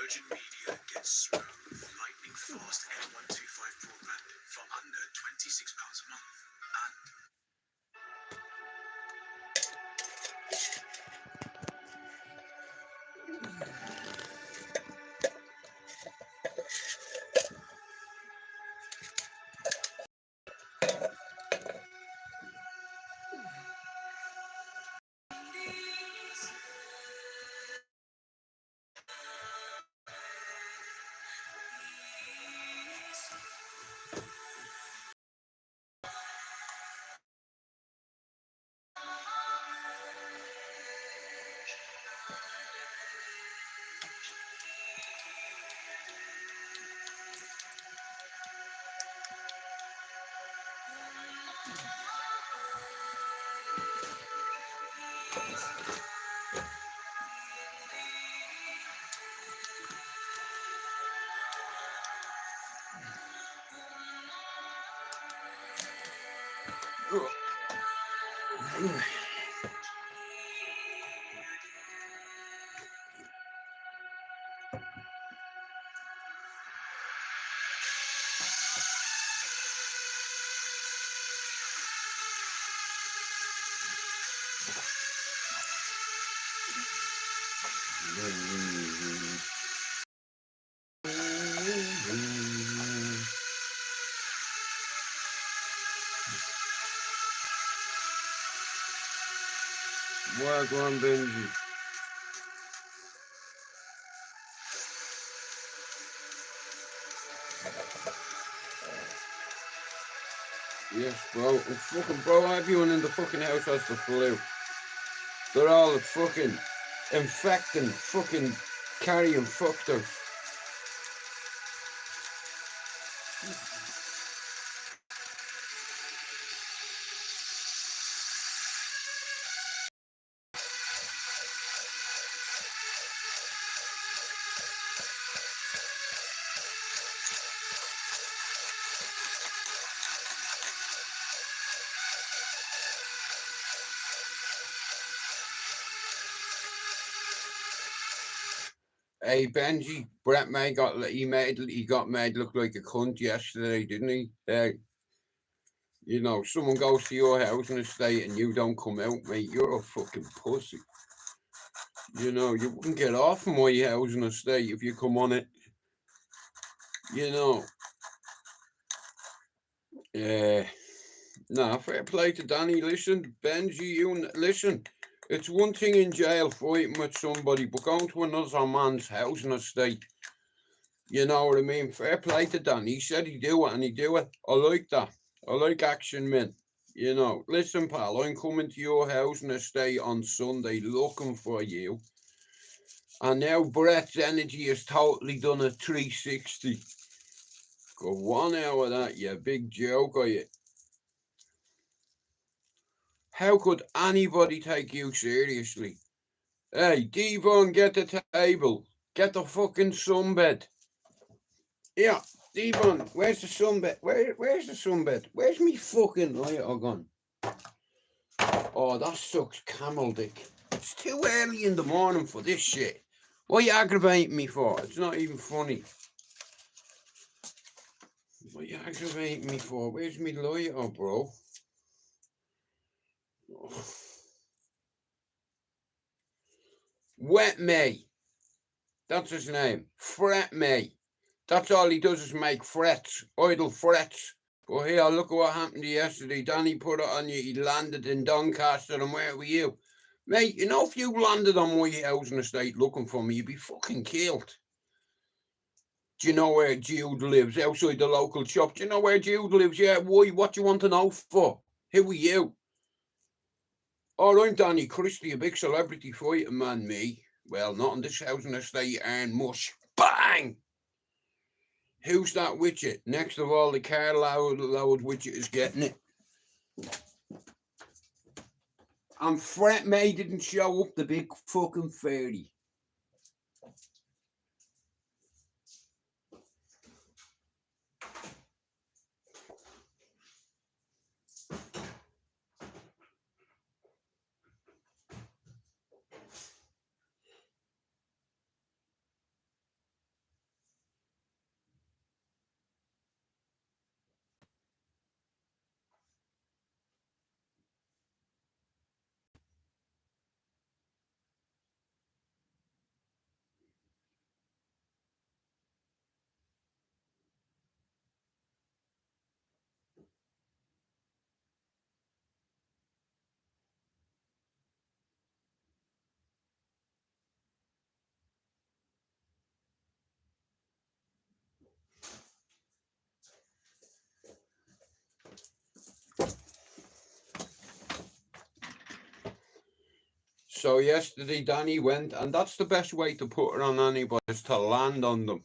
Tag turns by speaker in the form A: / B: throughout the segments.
A: Virgin Media gets smooth, lightning fast N125 broadband for under £26 a month.
B: Work on Benji. Yes, bro. And fucking, bro, everyone in the fucking house has the flu. They're all fucking infecting, fucking carrying fuckers. Hey Benji, Brett May got made look like a cunt yesterday, didn't he? You know, someone goes to your house and estate and you don't come out, mate. You're a fucking pussy. You know, you wouldn't get off my house and estate if you come on it. You know. Nah, fair play to Danny. Listen, Benji, listen. It's one thing in jail fighting with somebody, but going to another man's house and estate, you know what I mean? Fair play to Dan. He said he'd do it and he'd do it. I like that. I like action men. You know, listen, pal, I'm coming to your house and estate on Sunday looking for you. And now Brett's energy has totally done a 360. Got 1 hour of that, you big joke, are you? How could anybody take you seriously? Hey, Devon, get the table. Get the fucking sunbed. Yeah, Devon, where's the sunbed? Where's the sunbed? Where's me fucking lighter gone? Oh, that sucks camel dick. It's too early in the morning for this shit. What are you aggravating me for? It's not even funny. What are you aggravating me for? Where's me lighter, bro? Oh. Wet May. That's his name. Fret May. That's all he does is make frets. Idle frets. But here, look at what happened to you yesterday. Danny put it on you. He landed in Doncaster, and where were you? Mate, you know, if you landed on my housing estate looking for me, you'd be fucking killed. Do you know where Jude lives? Outside the local shop. Do you know where Jude lives? Yeah, why? What do you want to know for? Who are you? Oh, I'm Danny Christie, a big celebrity fighting man, me. Well, not on this housing estate, and mush. Bang! Who's that with you? Next of all, the car load with you is getting it. And Fret May didn't show up, the big fucking fairy. So yesterday Danny went, and that's the best way to put it on anybody, is to land on them.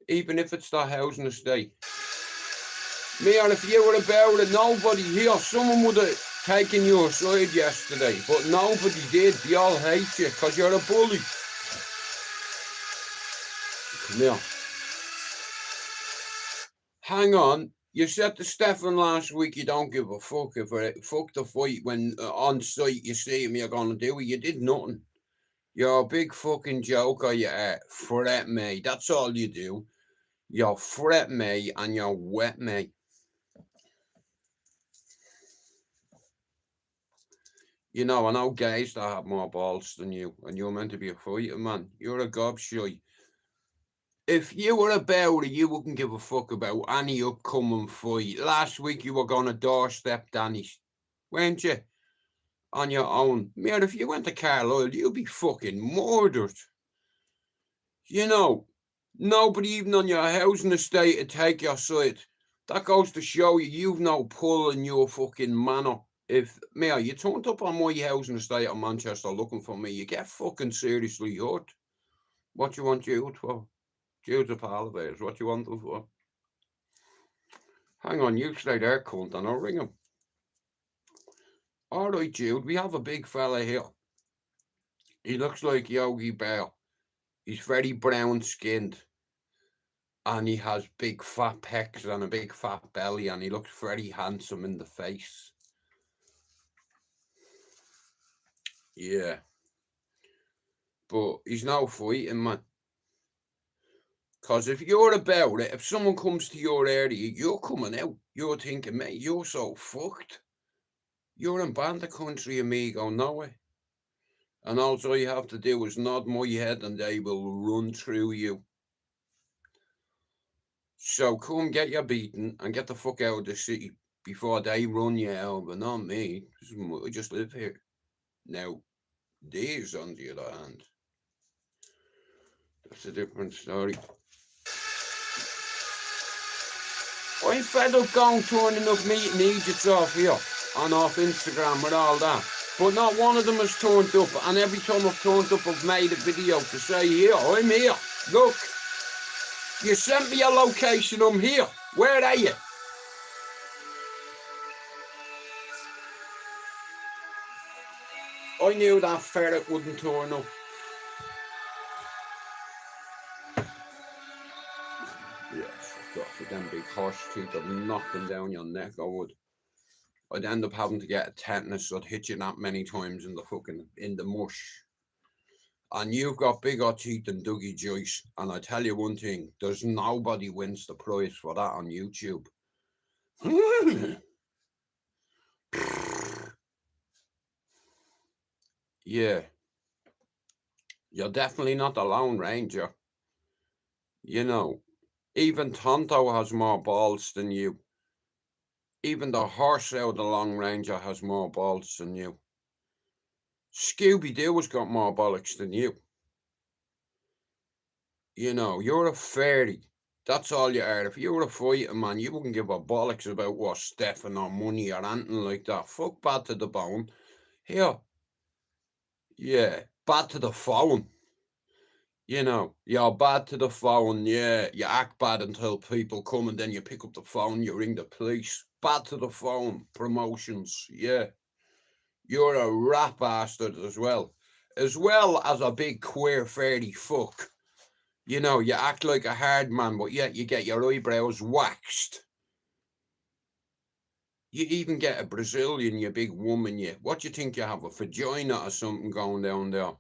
B: Even if it's their housing estate. Me, and if you were about it, nobody here, someone would have taken your side yesterday, but nobody did. They all hate you because you're a bully. Come here. Hang on. You said to Stefan last week you don't give a fuck if fuck the fight when on site you see him, you're gonna do it. You did nothing. You're a big fucking joker, you fret me. That's all you do. You fret me and you wet me. You know, I know guys that have more balls than you, and you're meant to be a fighter, man. You're a gobshite. If you were about it, you wouldn't give a fuck about any upcoming fight. Last week you were gonna doorstep Danny, weren't you? On your own. Man, if you went to Carlisle, you'd be fucking murdered. You know, nobody even on your housing estate would take your side. That goes to show you've no pull in your fucking manner. If, Mayor, you turned up on my housing estate in Manchester looking for me, you get fucking seriously hurt. What you want Jude for? Jude's a pal of ours. What you want him for? Hang on, you stay there, cunt, and I'll ring him. All right, Jude, we have a big fella here. He looks like Yogi Bear. He's very brown skinned. And he has big fat pecs and a big fat belly, and he looks very handsome in the face. Yeah. But he's no fighting, man. Because if you're about it, if someone comes to your area, you're coming out. You're thinking, mate, you're so fucked. You're in Banda country, amigo, no way. And all you have to do is nod my head and they will run through you. So come get your beating and get the fuck out of the city before they run you out, but not me. I just live here. Now, these, on the other hand, that's a different story. I'm fed up going turning up meeting idiots off here and off Instagram and all that. But not one of them has turned up, and every time I've turned up I've made a video to say, here, I'm here. Look, you sent me a location, I'm here. Where are you? I knew that ferret wouldn't turn up. Yeah, fuck off with them big horse teeth. I'd knock them down your neck, I would. I'd end up having to get a tetanus, so I'd hit you that many times in the mush. And you've got bigger teeth than Dougie Joyce. And I tell you one thing, there's nobody wins the prize for that on YouTube. Yeah. You're definitely not the Lone Ranger. You know, even Tonto has more balls than you. Even the horse out of the Long Ranger has more balls than you. Scooby-Doo has got more bollocks than you. You know, you're a fairy. That's all you are. If you were a fighter, man, you wouldn't give a bollocks about what Stefan or money or anything like that. Fuck bad to the bone. Here. Yeah, bad to the phone. You know, you're bad to the phone, yeah. You act bad until people come and then you pick up the phone, you ring the police. Bad to the phone. Promotions, yeah. You're a rat bastard as well as a big queer fairy fuck. You know, you act like a hard man, but yet you get your eyebrows waxed. You even get a Brazilian, you big woman, you. What do you think you have, a vagina or something going down there?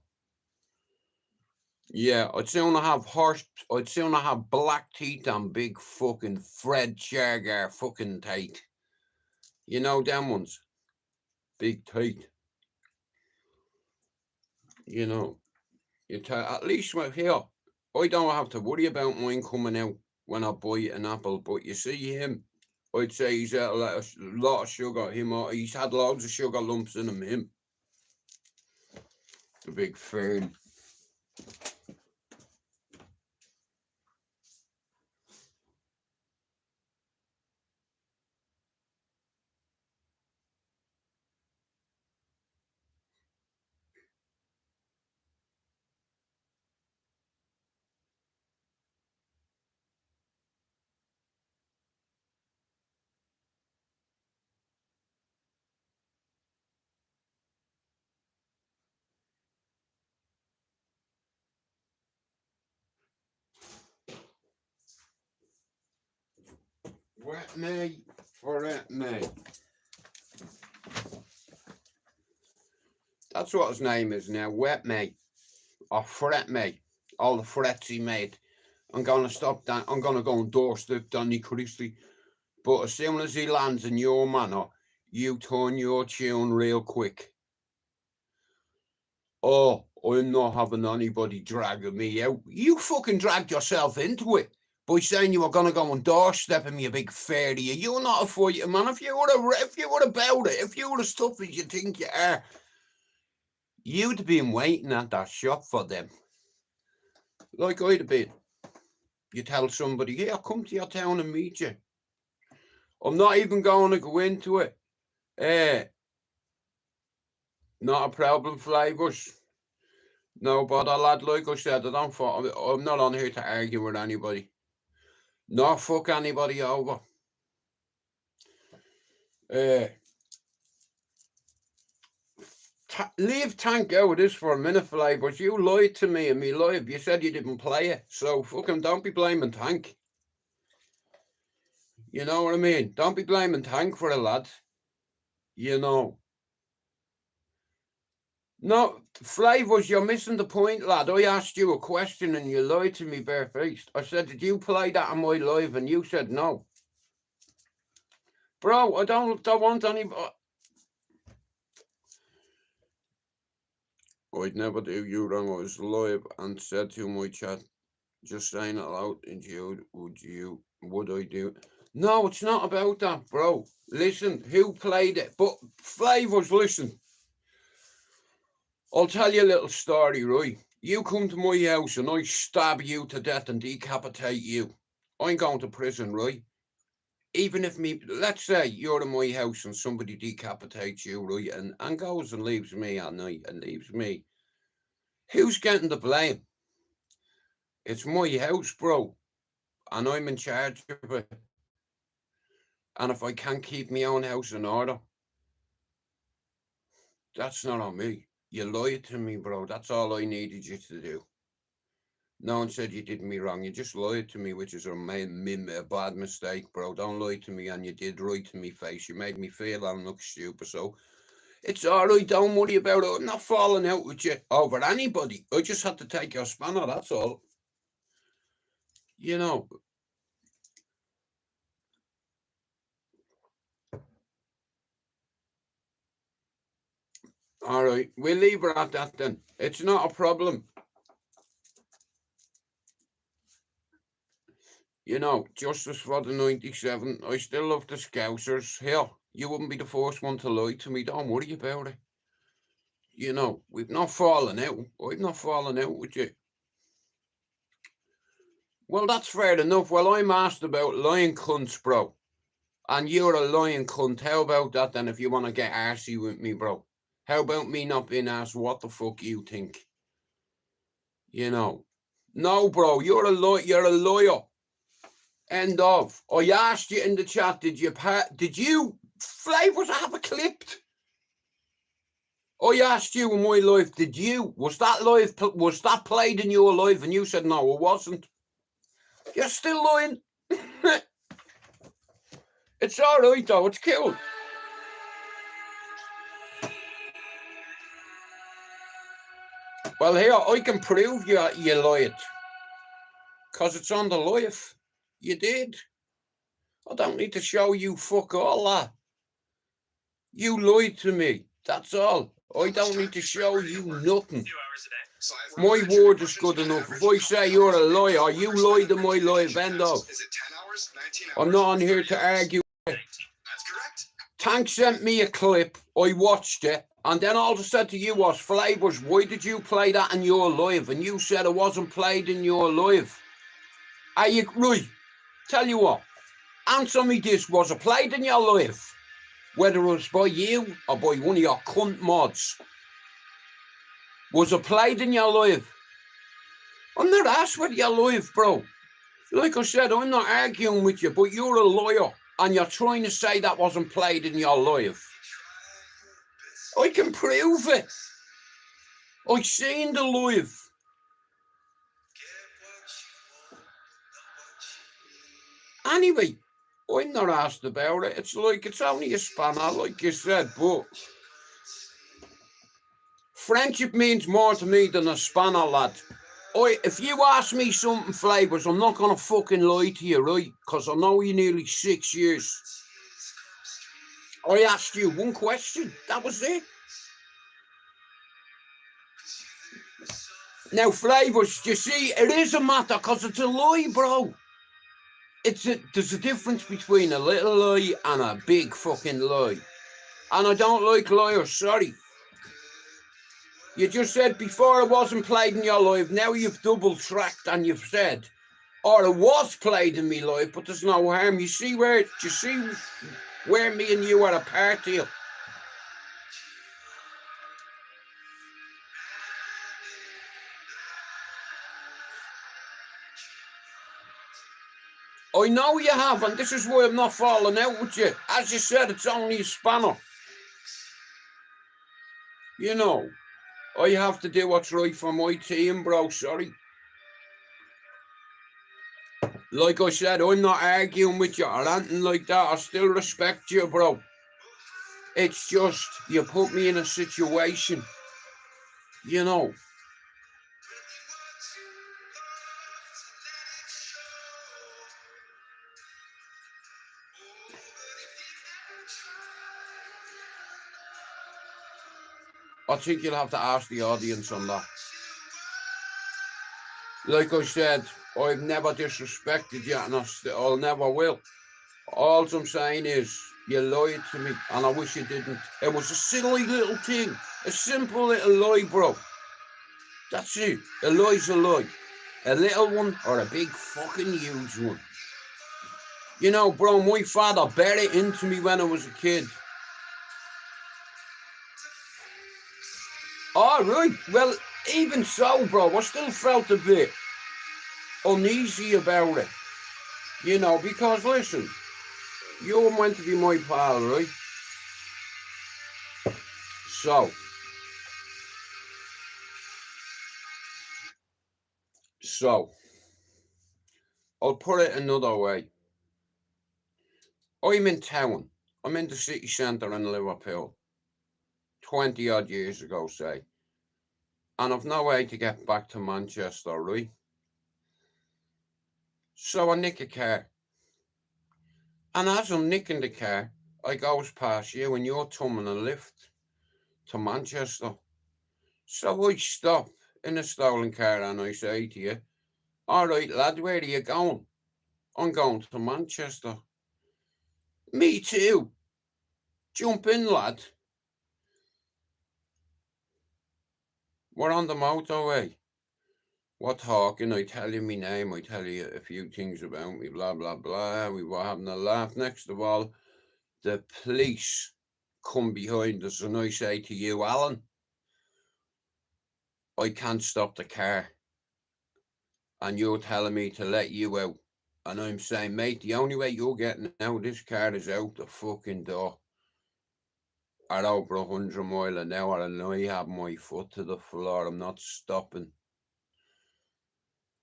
B: Yeah, I'd sooner have black teeth and big fucking Fred Shergar fucking teeth. You know them ones? Big teeth. You know, at least right here, I don't have to worry about mine coming out when I bite an apple. But you see him, I'd say he's had a lot of sugar. He's had loads of sugar lumps in him. The big fern. Wet me, fret me. That's what his name is now, Wet me. Or Fret me. All the frets he made. I'm going to stop that. I'm going to go and doorstep Danny Christie. But as soon as he lands in your manor, you turn your tune real quick. Oh, I'm not having anybody dragging me out. You fucking dragged yourself into it by saying you were going to go and doorstep him, you big fairy. You're not a fighter, man. If you were about it, if you were as tough as you think you are, you'd been waiting at that shop for them. Like I'd have been. You tell somebody, yeah, I'll come to your town and meet you. I'm not even going to go into it. Not a problem, Flavors. No bother, lad. Like I said, I'm not on here to argue with anybody. Nor fuck anybody over. Leave Tank out of this for a minute, Flavors. You lied to me in me live. You said you didn't play it. So fucking don't be blaming Tank. You know what I mean? Don't be blaming Tank for it, lad. You know. No, Flavors, you're missing the point, lad. I asked you a question and you lied to me barefaced. I said, did you play that on my live? And you said no. Bro, I don't want any... I'd never do you wrong. I was live and said to my chat, just saying it out, and you, would I do it? No, it's not about that, bro. Listen, who played it? But Flavors, listen. I'll tell you a little story, right? You come to my house and I stab you to death and decapitate you. I'm going to prison, right? Even if let's say you're in my house and somebody decapitates you, right? And goes and leaves me at night and leaves me. Who's getting the blame? It's my house, bro. And I'm in charge of it. And if I can't keep my own house in order, that's not on me. You lied to me, bro. That's all I needed you to do. No one said you did me wrong. You just lied to me, which is a bad mistake, bro. Don't lie to me, and you did right to me face. You made me feel and look stupid, so it's all right. Don't worry about it. I'm not falling out with you over anybody. I just had to take your spanner, that's all. You know. All right, we'll leave her at that then. It's not a problem. You know, justice for the 97. I still love the Scousers. Here, you wouldn't be the first one to lie to me. Don't worry about it. You know, we've not fallen out. I've not fallen out with you. Well, that's fair enough. Well, I'm asked about lying cunts, bro. And you're a lying cunt. How about that then, if you want to get arsey with me, bro? How about me not being asked what the fuck you think? You know. No, bro, you're a lawyer. End of. I asked you in the chat, did you Flavors have it clipped? I asked you in my life, was that played in your life? And you said no, it wasn't. You're still lying. It's all right though, it's cool. Well, here, I can prove you lied. Because it's on the life. You did. I don't need to show you fuck all that. You lied to me. That's all. I don't need to show you nothing. My word is good enough. If I say you're a liar, you lied in my life, end of. I'm not on here to argue. Tank sent me a clip. I watched it. And then all I said to you was, Flavors, why did you play that in your live? And you said it wasn't played in your live. Are you right? Tell you what. Answer me this. Was it played in your live? Whether it was by you or by one of your cunt mods. Was it played in your live? I'm not asked with your live, bro. Like I said, I'm not arguing with you, but you're a lawyer and you're trying to say that wasn't played in your live. I can prove it. I seen the live. Anyway, I'm not asked about it. It's like, it's only a spanner, like you said, but friendship means more to me than a spanner, lad. If you ask me something, Flavours, I'm not going to fucking lie to you, right? Because I know you nearly 6 years. I asked you one question. That was it. Now, Flavours, you see, it is a matter because it's a lie, bro. There's a difference between a little lie and a big fucking lie. And I don't like liars, sorry. You just said before it wasn't played in your life, now you've double-tracked and you've said, or it was played in me life, but there's no harm. You see where me and you are apart here? I know you have, and this is why I'm not falling out with you. As you said, it's only a spanner. You know, I have to do what's right for my team, bro, sorry. Like I said, I'm not arguing with you or anything like that. I still respect you, bro. It's just, you put me in a situation, you know. I think you'll have to ask the audience on that. Like I said, I've never disrespected you and I'll never will. All I'm saying is, you lied to me and I wish you didn't. It was a silly little thing. A simple little lie, bro. That's it. A lie's a lie. A little one or a big fucking huge one. You know, bro, my father bet it into me when I was a kid. All right, well, even so, bro, I still felt a bit uneasy about it. You know, because listen, you're meant to be my pal, right? So, I'll put it another way. I'm in town. I'm in the city centre in Liverpool. 20 odd years ago, say. And I've no way to get back to Manchester, right? So I nick a car. And as I'm nicking the car, I goes past you and you're tumming a lift to Manchester. So I stop in a stolen car and I say to you, all right, lad, where are you going? I'm going to Manchester. Me too. Jump in, lad. We're on the motorway. We're talking, I tell you my name, I tell you a few things about me, blah, blah, blah. We were having a laugh. Next of all, the police come behind us and I say to you, Alan, I can't stop the car. And you're telling me to let you out. And I'm saying, mate, the only way you're getting out of this car is out the fucking door. At over 100 miles an hour and I have my foot to the floor. I'm not stopping.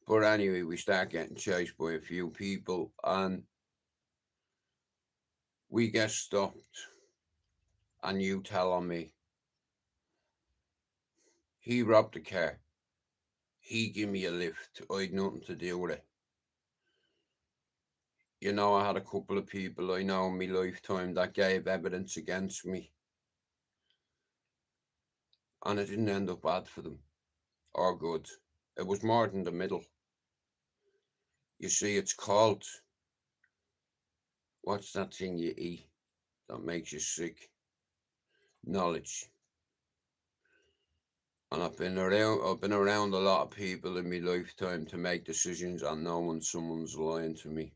B: But anyway, we start getting chased by a few people and we get stopped. And you tell on me, he robbed the car. He gave me a lift. I had nothing to do with it. You know, I had a couple of people I know in my lifetime that gave evidence against me. And it didn't end up bad for them. Or good. It was more than the middle. You see, it's called, what's that thing you eat that makes you sick? Knowledge. And I've been around a lot of people in my lifetime to make decisions and knowing someone's lying to me.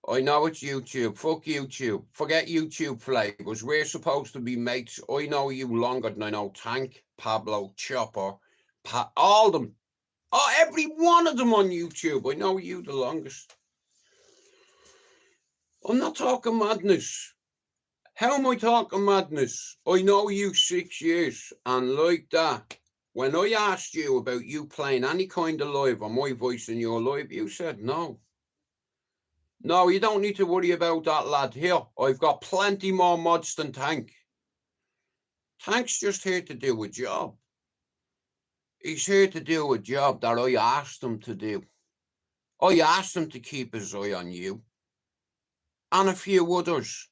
B: I know it's YouTube. Fuck YouTube. Forget YouTube Flavours. We're supposed to be mates. I know you longer than I know Tank, Pablo, Chopper, all them. Oh, every one of them on YouTube. I know you the longest. I'm not talking madness. How am I talking madness? I know you 6 years, and like that, when I asked you about you playing any kind of live or my voice in your live, you said no. No, you don't need to worry about that, lad. Here, I've got plenty more mods than Tank. Tank's just here to do a job. He's here to do a job that I asked him to do. I asked him to keep his eye on you and a few others,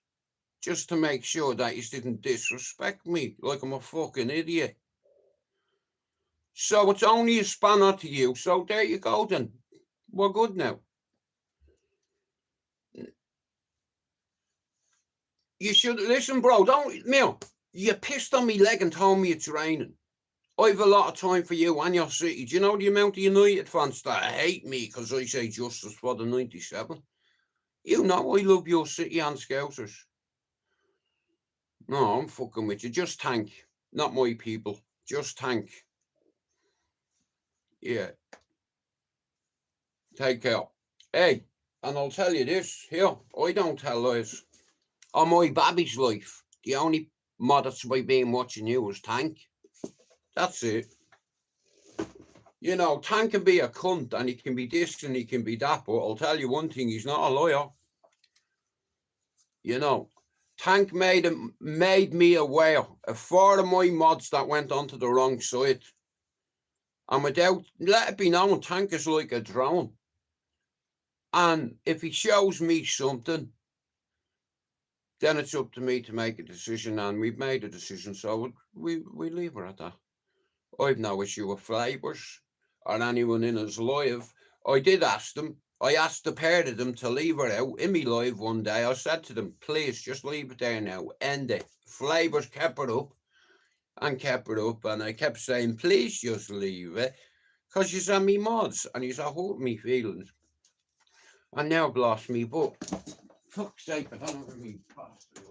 B: just to make sure that he didn't disrespect me like I'm a fucking idiot. So it's only a spanner to you. So there you go then. We're good now. You should listen, bro. Don't, Mill. You pissed on me leg and told me it's raining. I've a lot of time for you and your city. Do you know the amount of United fans that hate me because I say justice for the 97? You know I love your city and Scousers. No, I'm fucking with you. Just Tank. Not my people. Just Tank. Yeah. Take care. Hey, and I'll tell you this. Here, I don't tell lies. On my baby's life, the only mod that's by being watching you is Tank. That's it. You know, Tank can be a cunt and he can be this and he can be that, but I'll tell you one thing, he's not a liar. You know, Tank made me aware of 4 of my mods that went onto the wrong side. And without, let it be known, Tank is like a drone. And if he shows me something, then it's up to me to make a decision, and we've made a decision, so we leave her at that. I've no issue with Flavors or anyone in his live. I did ask them. I asked the pair of them to leave her out in me live one day. I said to them, please just leave it there now. End it. Flavors kept it up and kept it up. And I kept saying, please just leave it. Because she's on me mods and he's hurt me feelings. And now I've lost me, but fuck's sake, I don't have me bastard.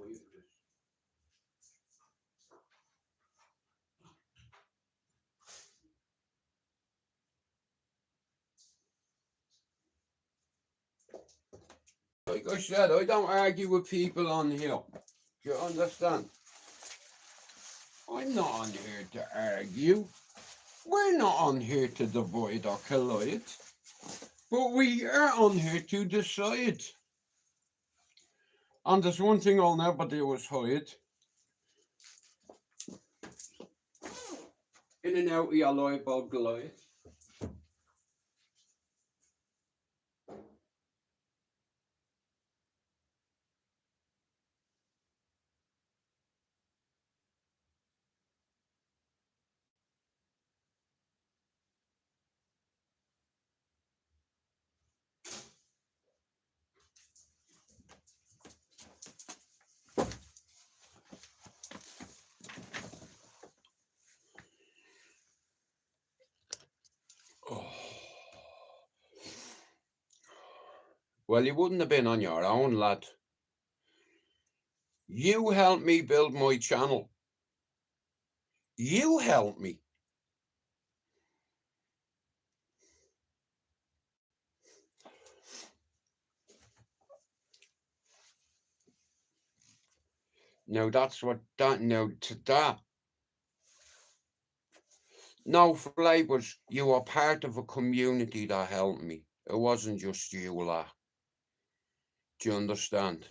B: Like I said, I don't argue with people on here. Do you understand? I'm not on here to argue. We're not on here to divide or collide. But we are on here to decide. And there's one thing I'll never do is hide. In and out of your life, I'll glide. Oh. Well, you wouldn't have been on your own, lad. You helped me build my channel. You helped me. Now that's what that now to that. No, Flavors, you were part of a community that helped me. It wasn't just you, lad. Do you understand?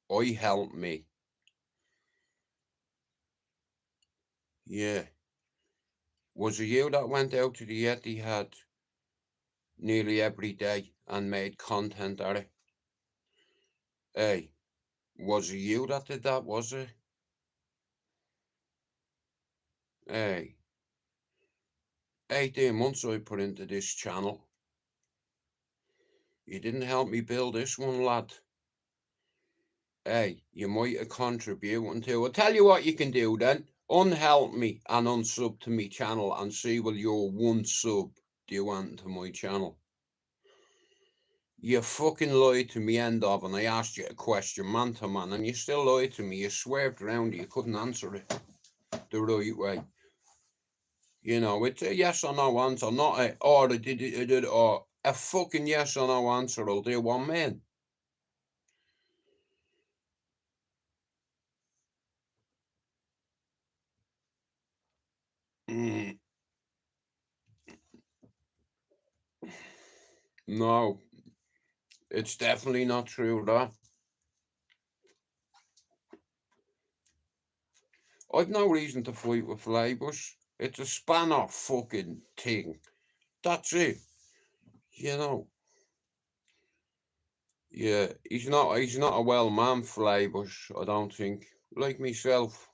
B: I helped me. Yeah. Was it you that went out to the Etihad nearly every day and made content at it? Hey, was it you that did that, was it? Hey, 18 months I put into this channel. You didn't help me build this one, lad. Hey, you might have contributed to. I'll tell you what you can do then. Unhelp me and unsub to my channel and see will your one sub do want to my channel. You fucking lied to me end of, and I asked you a question man to man, and you still lied to me. You swerved around it, you couldn't answer it the right way. You know, it's a yes or no answer, not a, or I did it, or a fucking yes or no answer will do one man. No. It's definitely not true, that. I've no reason to fight with Flavors. It's a spanner fucking thing. That's it. You know. Yeah, he's not a well man, Flavors, I don't think. Like myself.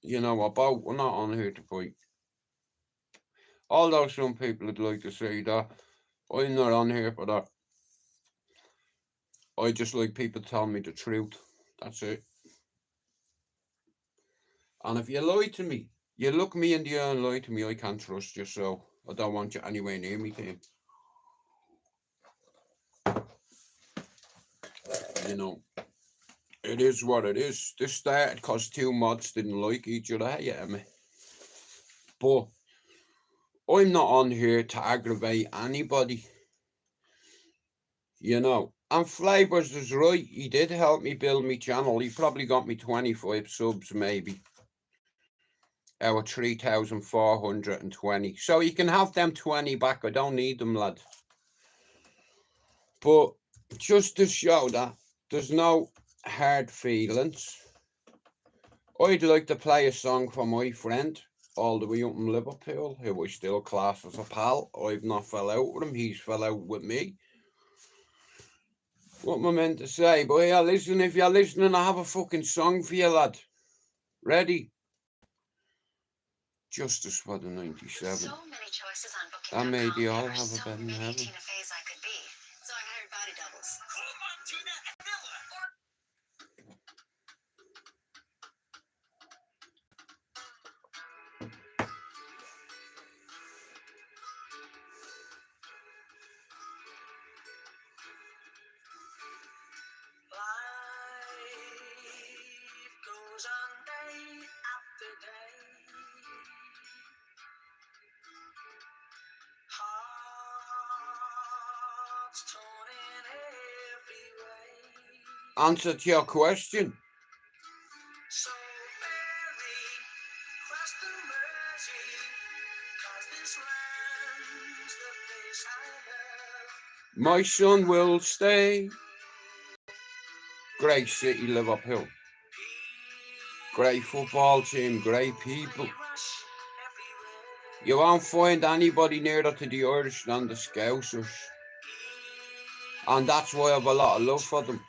B: You know, we're not on here to fight. Although some people would like to say that, I'm not on here for that. I just like people telling me the truth. That's it. And if you lie to me, you look me in the eye and lie to me, I can't trust you, so I don't want you anywhere near me, Tim. You know, it is what it is. This started because two mods didn't like each other, yeah, me. But I'm not on here to aggravate anybody. You know, and Flavors is right. He did help me build my channel. He probably got me 25 subs, maybe. Our 3,420. So you can have them 20 back. I don't need them, lad. But just to show that there's no hard feelings, I'd like to play a song for my friend, all the way up in Liverpool, who I still class as a pal. I've not fell out with him. He's fell out with me. What am I meant to say? But yeah, listen, if you're listening, I have a fucking song for you, lad. Ready? Justice for the 97.
C: So many choices on booking.
B: That made you all
C: There were
B: have
C: so
B: a bed in
C: many
B: heaven.
C: Tina Feys I could be. So I hired body doubles.
A: Come on, Tina and Miller. Life goes on day after day. Hearts torn in every way.
B: Answer to your question.
A: So very cross the mercy, 'cause this land's the place I love.
B: My son will stay. Great city, Liverpool. Great football team, great people. You won't find anybody nearer to the Irish than the Scousers. And that's why I have a lot of love for them.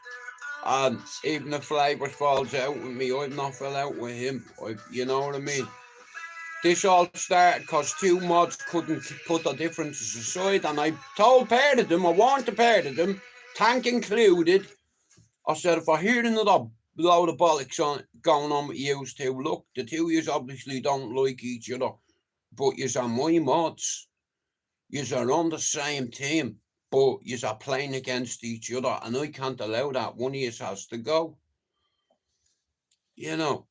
B: And even if Flavors falls out with me, I've not fell out with him. You know what I mean? This all started because two mods couldn't put their differences aside, and I told part of them, I warned the part of them, Tank included, I said, if I hear another load of bollocks going on with you two, look, the two of you obviously don't like each other, but yous are my mods. Yous are on the same team, but yous are playing against each other, and I can't allow that. One of yous has to go. You know,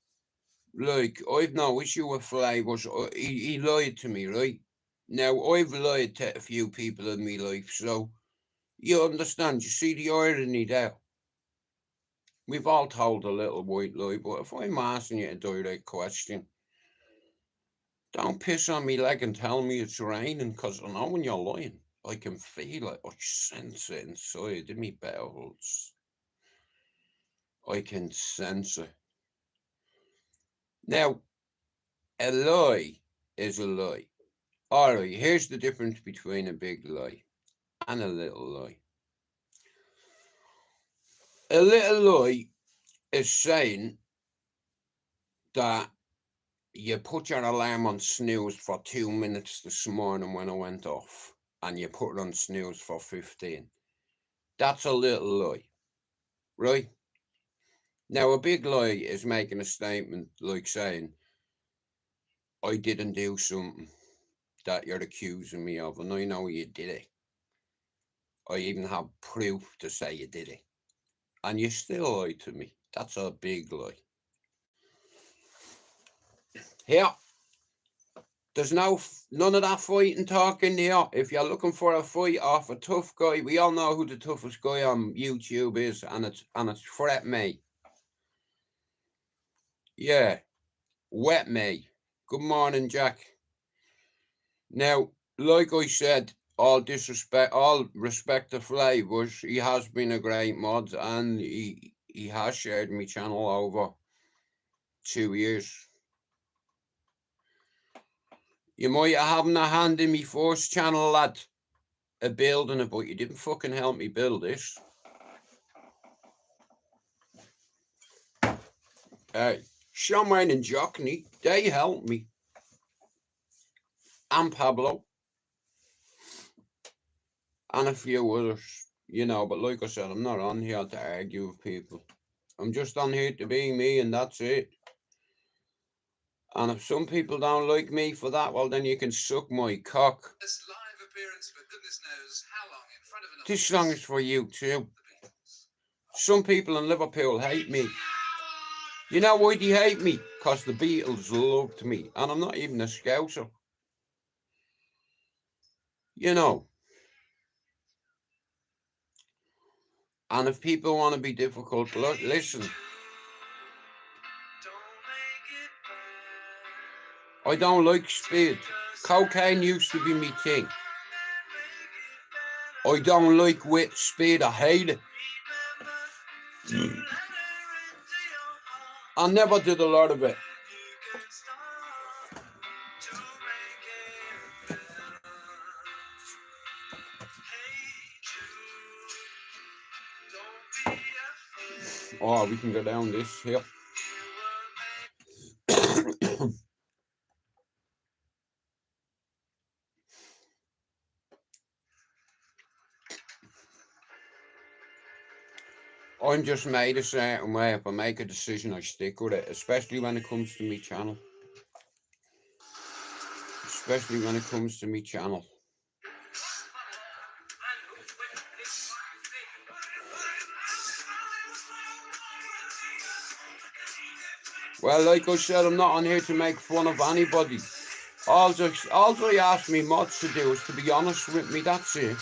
B: like, I've no issue with Flavors. He lied to me, right? Now, I've lied to a few people in my life, so you understand, you see the irony there. We've all told a little white lie, but if I'm asking you a direct question, don't piss on me leg and tell me it's raining, because I know when you're lying. I can feel it. I sense it inside in me bowels. I can sense it. Now, a lie is a lie. Alright, here's the difference between a big lie and a little lie. A little lie is saying that you put your alarm on snooze for 2 minutes this morning when I went off, and you put it on snooze for 15. That's a little lie, right? Now, a big lie is making a statement like saying, I didn't do something that you're accusing me of, and I know you did it. I even have proof to say you did it, and you still lie to me. That's a big lie. Here, there's none of that fighting talking here. If you're looking for a fight off a tough guy, we all know who the toughest guy on YouTube is, and it's Fret Me. Yeah, Wet Me. Good morning, Jack. Now, like I said, all respect to Flavors, he has been a great mod, and he has shared my channel over 2 years. You might have having a hand in me first channel, lad, a building it, but you didn't fucking help me build this. Hey, Sean Wayne and Jockney, they helped me. And Pablo. And a few others, you know, but like I said, I'm not on here to argue with people. I'm just on here to be me, and that's it. And if some people don't like me for that, well, then you can suck my cock.
A: This live appearance for goodness knows how long in front of an
B: This song is for you too. Some people in Liverpool hate me. You know why they hate me? Because the Beatles loved me, and I'm not even a Scouser. You know. And if people want to be difficult, look, listen. I don't like speed. Cocaine used to be me thing. I don't like wit speed. I hate it. I never did a lot of it. Oh, we can go down this here. I'm just made a certain way. If I make a decision, I stick with it, especially when it comes to me channel. Especially when it comes to me channel. Well, like I said, I'm not on here to make fun of anybody. All I ask me mods to do is to be honest with me, that's it.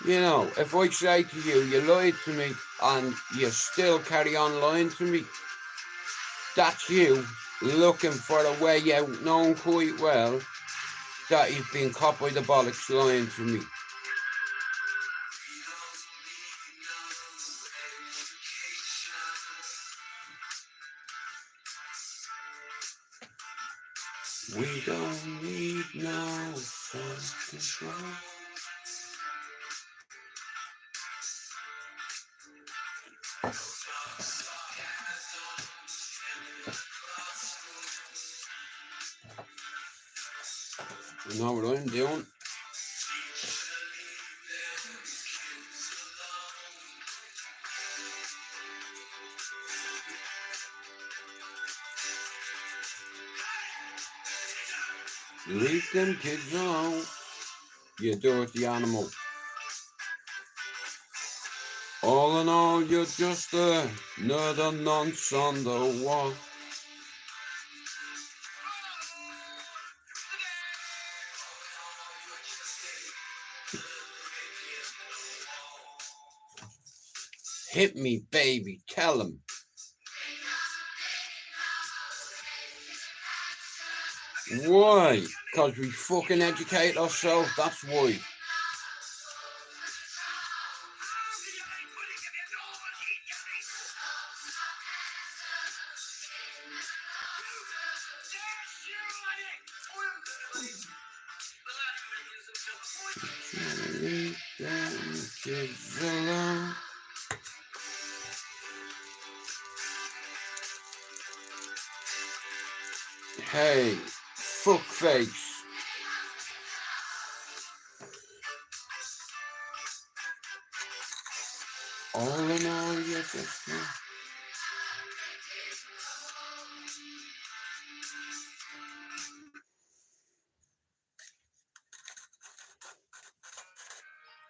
B: You know, if I say to you, you lied to me, and you still carry on lying to me, that's you looking for a way out, knowing quite well that you've been caught by the bollocks lying to me. We don't need no self-control. You know what I'm doing? Leave them kids alone, you dirty animal. All in all, you're just another nonce on the wall. Hit me, baby, tell him. Why? Because we fucking educate ourselves, that's why. Leave them kids alone. Hey, fuckface. All in all, you're just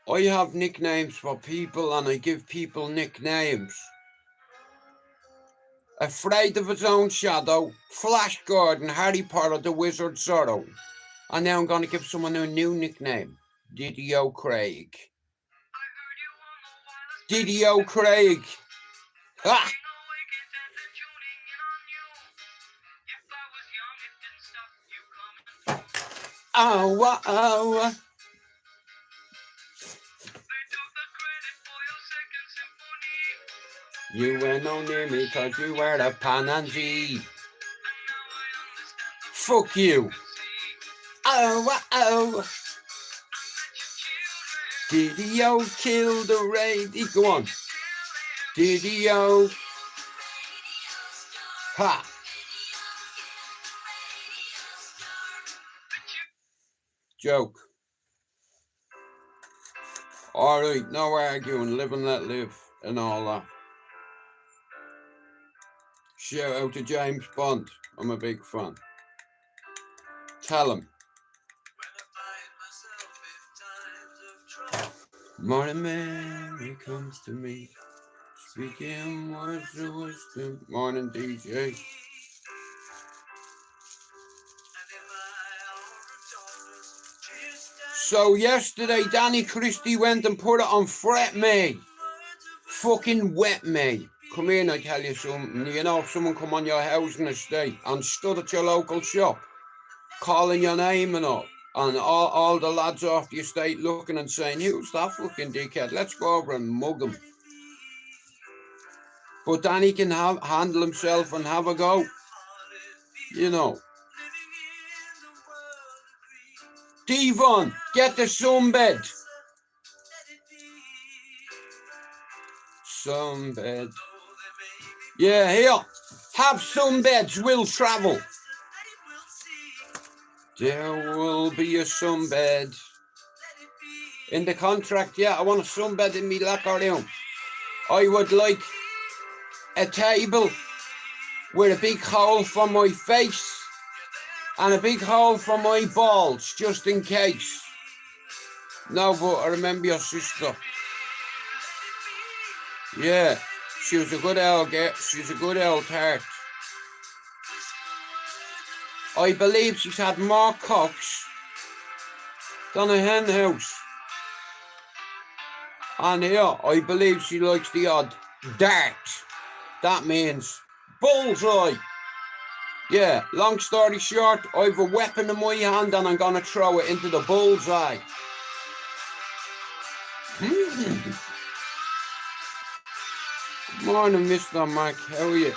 B: I have nicknames for people, and I give people nicknames. Afraid of his own shadow, Flash Gordon, Harry Potter, the Wizard Zorro. And now I'm going to give someone a new nickname. Diddy O'Craig. Diddy O'Craig. Ha! Oh, oh, oh. You were no near me cause you were a pansy. Fuck you. Oh, oh. Diddy-o killed the radio. Go on. Diddy-o. Ha. Joke. Alright, no arguing, live and let live and all that. Shout out to James Bond. I'm a big fan. Tell him. Morning Mary comes to me, speaking words of wisdom. Morning DJ. So yesterday Danny Christie went and put it on Fret Me. Fucking wet me. Come here and I tell you something. You know, if someone come on your housing estate and stood at your local shop, calling your name and all, and all the lads off the estate looking and saying, who's that fucking dickhead? Let's go over and mug him. But Danny can handle himself and have a go. You know. Devon, get the sunbed. Sunbed. Yeah, here. Have sunbeds, we'll travel. There will be a sunbed. In the contract, yeah, I want a sunbed in me locker room. I would like a table with a big hole for my face and a big hole for my balls, just in case. No, but I remember your sister. Yeah, she was a good old girl. She's a good old tart. I believe she's had more cocks than a hen house. And here, I believe she likes the odd dart. That means bullseye. Yeah, long story short, I've a weapon in my hand and I'm going to throw it into the bullseye. Morning, Mr. Mac. How are you?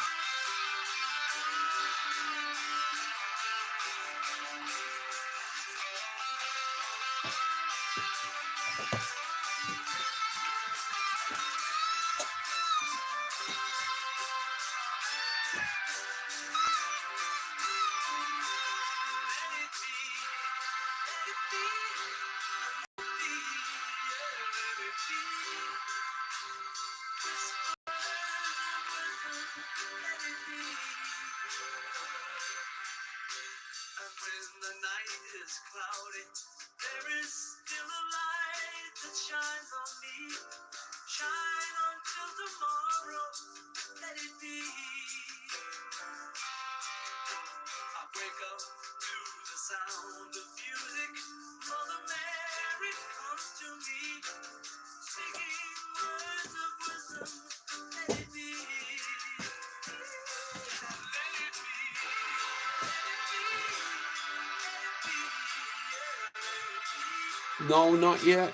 B: No, not yet.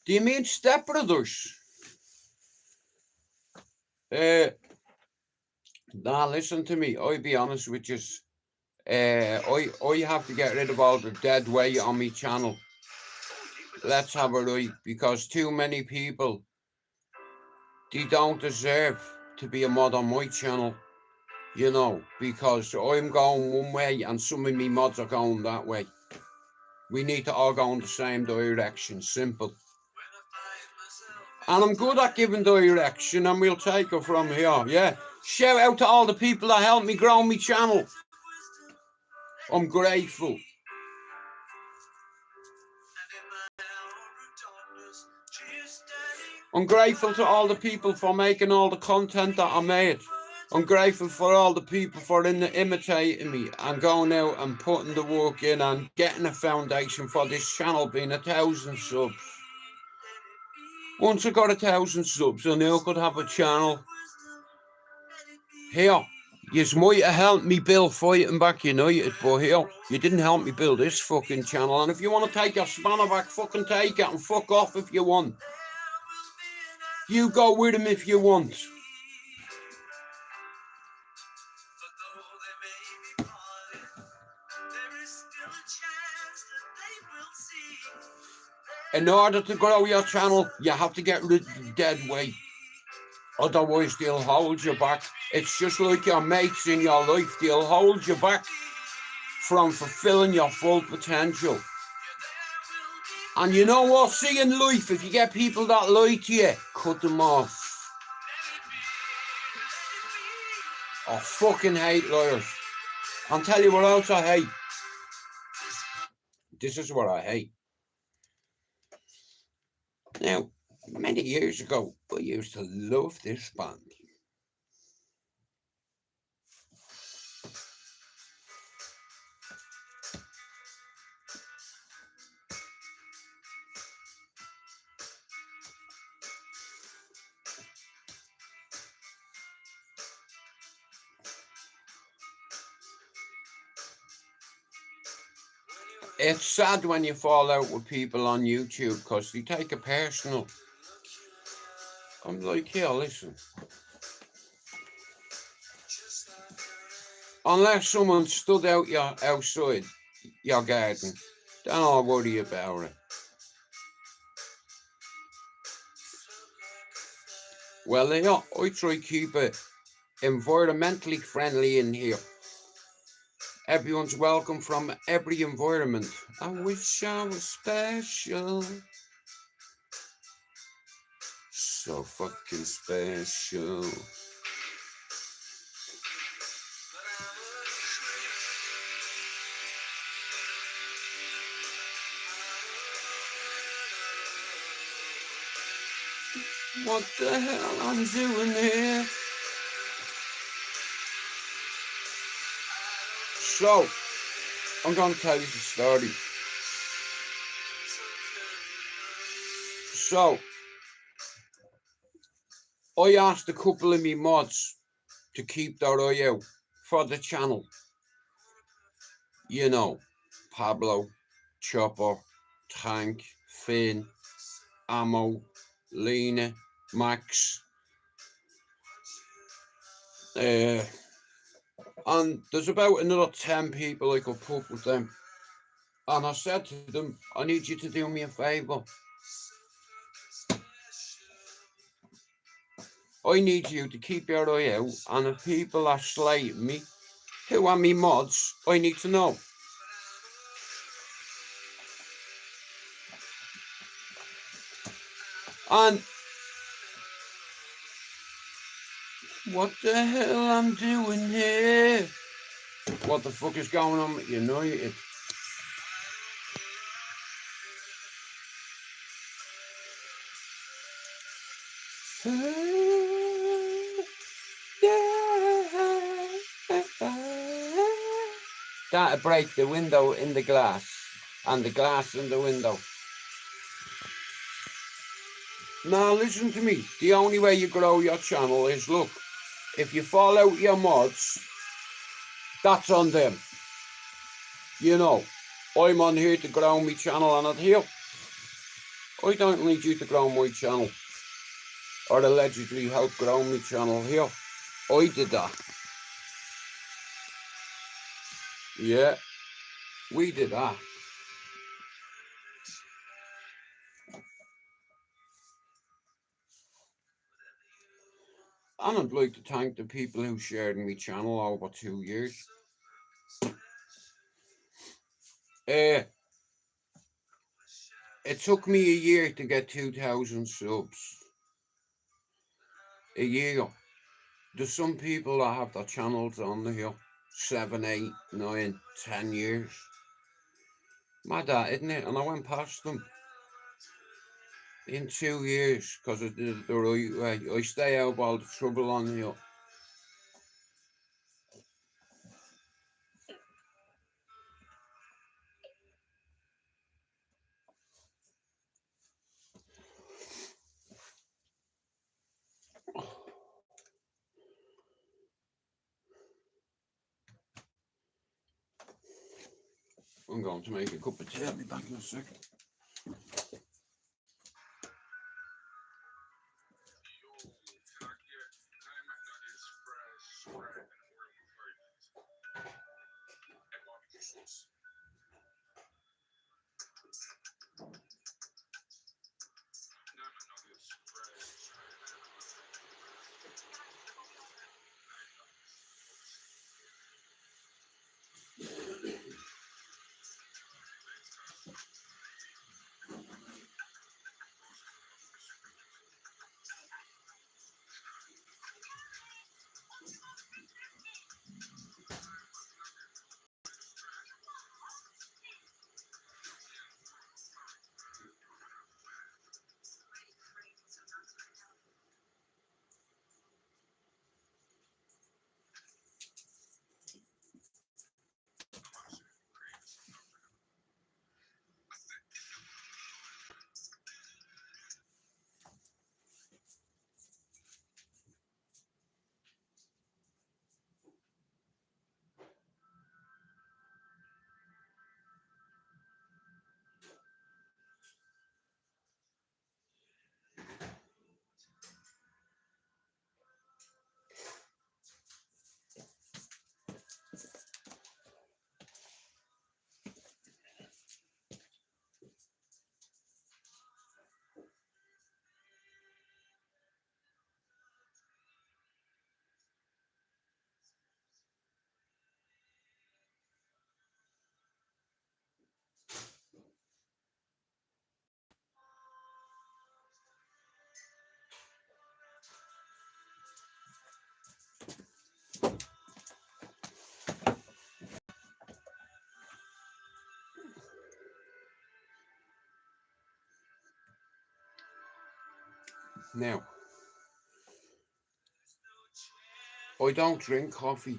B: Do you mean Step Brothers? Nah, listen to me. I'll be honest with you. I have to get rid of all the dead weight on my channel. Let's have a right, because too many people, they don't deserve to be a mod on my channel. You know, because I'm going one way and some of me mods are going that way. We need to all go in the same direction, simple. And I'm good at giving direction and we'll take it from here, yeah. Shout out to all the people that helped me grow my channel. I'm grateful. I'm grateful to all the people for making all the content that I made. I'm grateful for all the people for imitating me and going out and putting the work in and getting a foundation for this channel being 1,000 subs. Once I got 1,000 subs, I knew I could have a channel. Here, You might have helped me build Fighting Back United, but here, you didn't help me build this fucking channel. And if you want to take your spanner back, fucking take it and fuck off if you want. You go with him if you want. In order to grow your channel, you have to get rid of the dead weight. Otherwise, they'll hold you back. It's just like your mates in your life. They'll hold you back from fulfilling your full potential. And you know what? See in life, if you get people that lie to you, cut them off. I fucking hate liars. I'll tell you what else I hate. This is what I hate. Now, many years ago, I used to love this band. It's sad when you fall out with people on YouTube because they take it personal. I'm like, yeah, listen. Unless someone stood out outside your garden, then I'll worry about it. Well, yeah, I try to keep it environmentally friendly in here. Everyone's welcome from every environment. I wish I was special. So fucking special. What the hell I'm doing here? So, I'm going to tell you the story. So, I asked a couple of me mods to keep their eye out for the channel. You know, Pablo, Chopper, Tank, Finn, Ammo, Lena, Max. And there's about another 10 people I could put with them. And I said to them, I need you to do me a favour. I need you to keep your eye out, and if people are slating me, who are me mods, I need to know. And what the hell I'm doing here? What the fuck is going on with United? That'll break the window in the glass and the glass in the window. Now listen to me, the only way you grow your channel is, look, if you fall out your mods, that's on them. You know, I'm on here to grow my channel and not here. I don't need you to grow my channel or allegedly help grow my channel here. I did that. Yeah, we did that. And I'd like to thank the people who shared my channel over 2 years. It took me a year to get 2,000 subs. A year. There's some people that have their channels on here 7, 8, 9, 10 years. Mad that, isn't it? And I went past them in 2 years because I did it the right way. I stay out of all the trouble on here. I'm going to make a cup of tea. I'll be back in a second. Now, I don't drink coffee.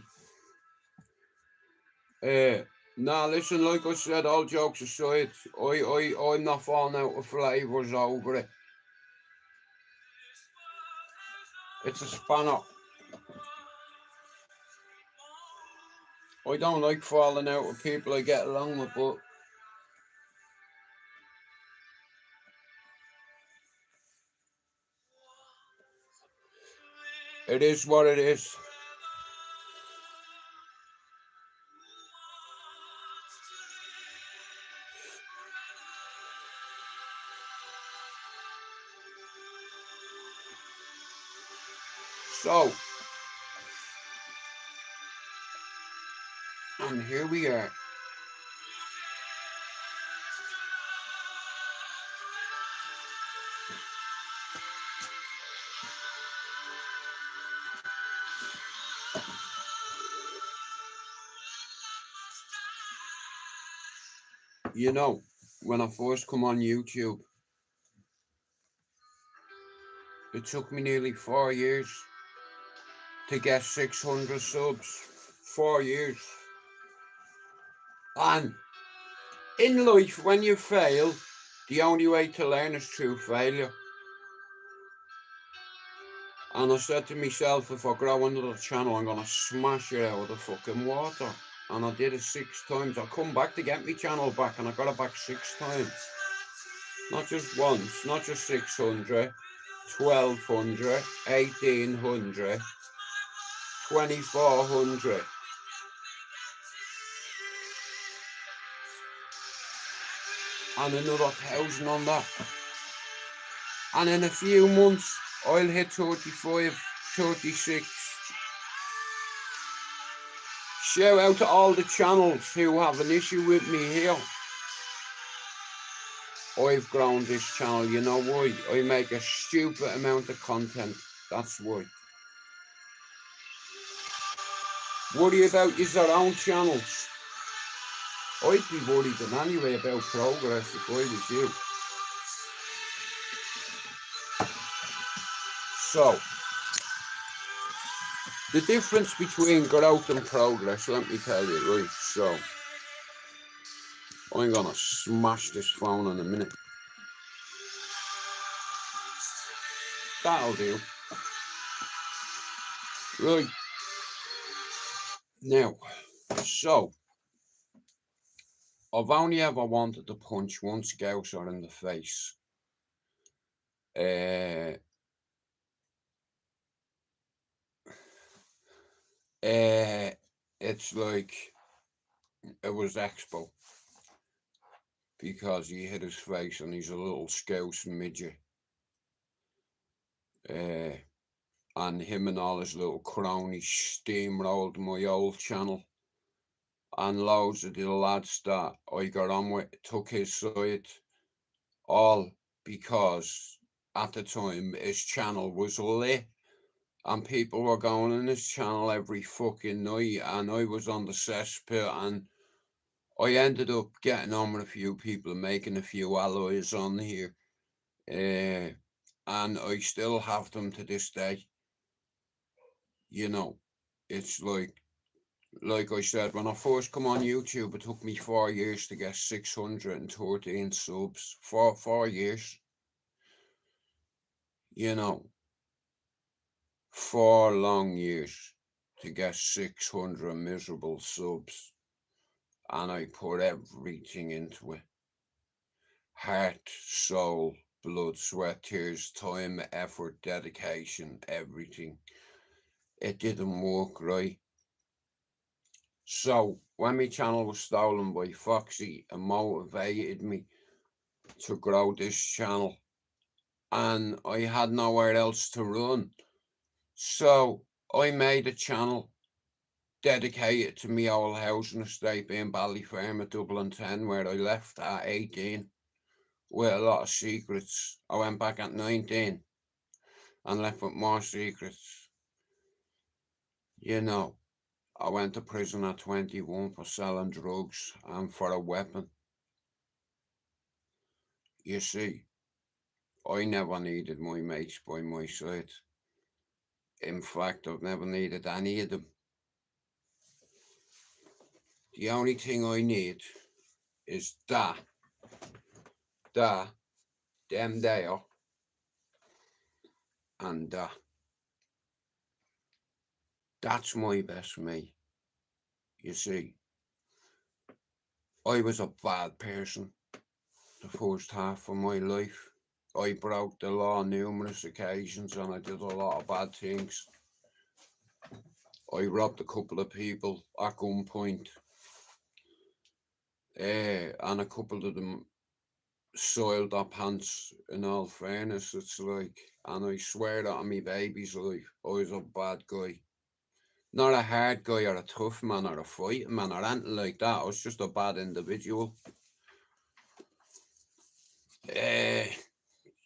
B: Nah, listen, like I said, all jokes aside, I'm not falling out of flavours over it. It's a spanner. I don't like falling out with people I get along with, but it is what it is. So, and here we are. You know, when I first come on YouTube, it took me nearly 4 years to get 600 subs. 4 years. And in life, when you fail, the only way to learn is through failure. And I said to myself, if I grow another channel, I'm going to smash it out of the fucking water. And I did it 6 times. I come back to get my channel back, and I got it back 6 times. Not just once, not just 600, 1200, 1800, 2400. And another 1,000 on that. And in a few months, I'll hit 35, 36. Shout out to all the channels who have an issue with me here. I've grown this channel, you know why? I make a stupid amount of content, that's why. Worry about your own channels. I'd be worried in any way about progress if I was you. So, the difference between growth and progress, let me tell you, right? So, I'm gonna smash this phone in a minute. That'll do. Right. Now, so, I've only ever wanted to punch one scouser in the face. It's like it was Expo because he hit his face and he's a little scouse midget. And him and all his little cronies steamrolled my old channel. And loads of the lads that I got on with took his side. All because at the time his channel was lit. And people were going on his channel every fucking night. And I was on the cesspit. And I ended up getting on with a few people and making a few alloys on here. And I still have them to this day. You know, it's like I said, when I first come on YouTube, it took me 4 years to get 613 subs. 4 years. You know, 4 long years to get 600 miserable subs. And I put everything into it. Heart, soul, blood, sweat, tears, time, effort, dedication, everything. It didn't work right. So when my channel was stolen by Foxy, it motivated me to grow this channel. And I had nowhere else to run. So I made a channel dedicated to me old housing estate being Ballyferm at Dublin 10, where I left at 18 with a lot of secrets. I went back at 19 and left with more secrets. You know, I went to prison at 21 for selling drugs and for a weapon. You see, I never needed my mates by my side. In fact, I've never needed any of them. The only thing I need is them there, and that's my best mate. You see, I was a bad person the first half of my life. I broke the law on numerous occasions and I did a lot of bad things. I robbed a couple of people at gunpoint, and a couple of them soiled their pants, in all fairness. It's like, and I swear that on my baby's life, I was a bad guy. Not a hard guy or a tough man or a fighting man or anything like that. I was just a bad individual.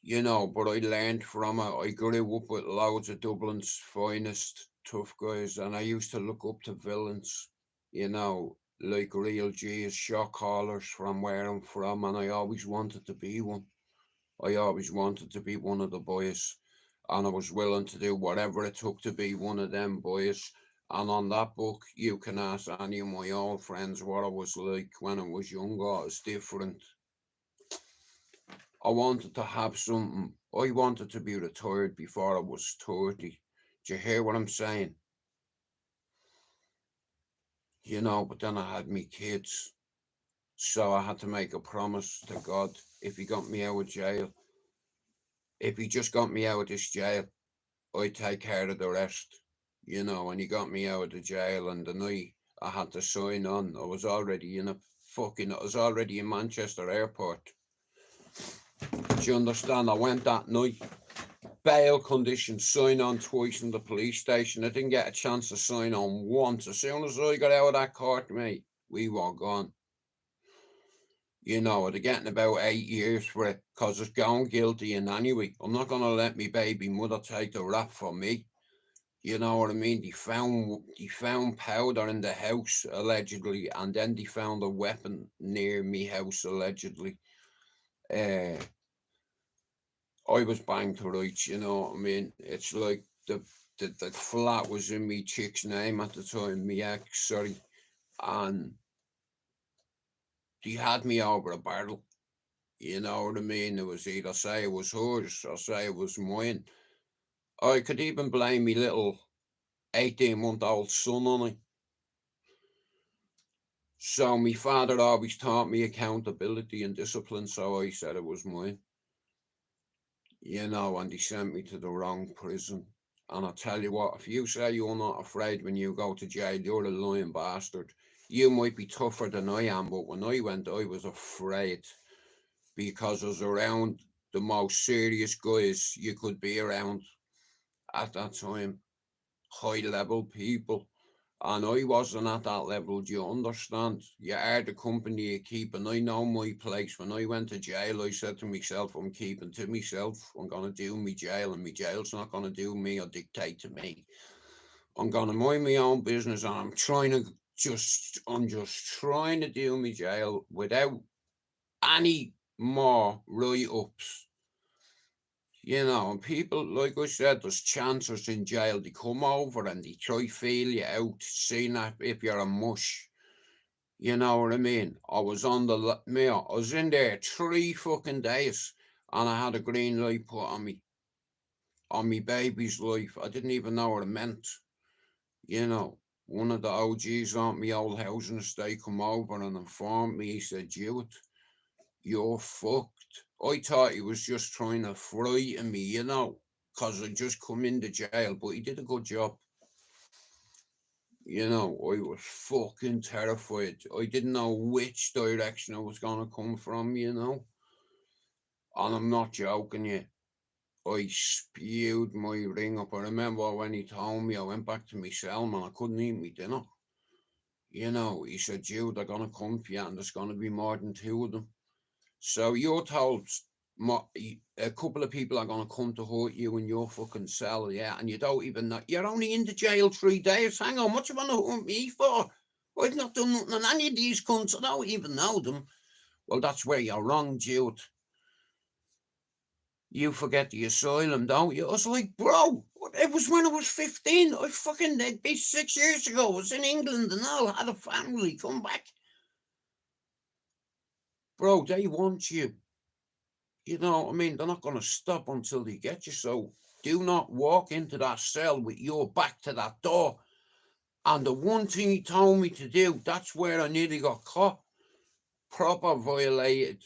B: You know, but I learned from it. I grew up with loads of Dublin's finest tough guys, and I used to look up to villains, you know, like real G's, shot callers from where I'm from, and I always wanted to be one. I always wanted to be one of the boys, and I was willing to do whatever it took to be one of them boys. And on that book, you can ask any of my old friends what I was like when I was younger. It's different. I wanted to have something. I wanted to be retired before I was 30. Do you hear what I'm saying? You know, but then I had me kids. So I had to make a promise to God, if he got me out of jail, if he just got me out of this jail, I'd take care of the rest. You know, and he got me out of the jail, and the night I had to sign on, I was already in Manchester Airport. Do you understand? I went that night, bail conditions, sign on twice in the police station. I didn't get a chance to sign on once. As soon as I got out of that court, mate, we were gone. You know, I'd getting about 8 years for it, because it's gone guilty. And anyway, I'm not going to let me baby mother take the rap for me. You know what I mean? They found powder in the house, allegedly, and then they found a weapon near me house, allegedly. I was banged to rights, you know what I mean? It's like the flat was in me chick's name at the time, me ex, sorry, and they had me over a barrel. You know what I mean? It was either say it was hers or say it was mine. I could even blame me little 18-month-old son on it. So my father always taught me accountability and discipline, so I said it was mine. You know, and he sent me to the wrong prison. And I tell you what, if you say you're not afraid when you go to jail, you're a lying bastard. You might be tougher than I am, but when I went, I was afraid because I was around the most serious guys you could be around at that time, high level people. And I wasn't at that level, do you understand? You are the company you keep, and I know my place. When I went to jail, I said to myself, I'm keeping to myself. I'm going to do my jail, and my jail's not going to do me or dictate to me. I'm going to mind my own business, and I'm just trying to do my jail without any more write-ups. You know, and people, like I said, there's chancers in jail. They come over and they try feel you out, seeing if you're a mush. You know what I mean? I was on the mail. I was in there 3 fucking days, and I had a green light put on me, on me baby's life. I didn't even know what it meant. You know, one of the OGs on my old housing estate come over and informed me. He said, "Jewett, you're fucked." I thought he was just trying to frighten me, you know, because I just come into jail, but he did a good job. You know, I was fucking terrified. I didn't know which direction I was going to come from, you know. And I'm not joking you. I spewed my ring up. I remember when he told me, I went back to my cell, man, I couldn't eat my dinner. You know, he said, "Jude, they're going to come for you, and there's going to be more than 2 of them. So you're told a couple of people are going to come to hurt you in your fucking cell, yeah, and you don't even know. You're only in the jail 3 days. Hang on, what you want to hurt me for? I've not done nothing on any of these cunts. I don't even know them." Well, that's where you're wrong, Jude. You forget the asylum, don't you? I was like, bro, it was when I was 15. I fucking, it'd be 6 years ago. I was in England and all, had a family, come back. Bro, they want you. You know what I mean? They're not going to stop until they get you. So do not walk into that cell with your back to that door. And the one thing he told me to do, that's where I nearly got caught. Proper violated.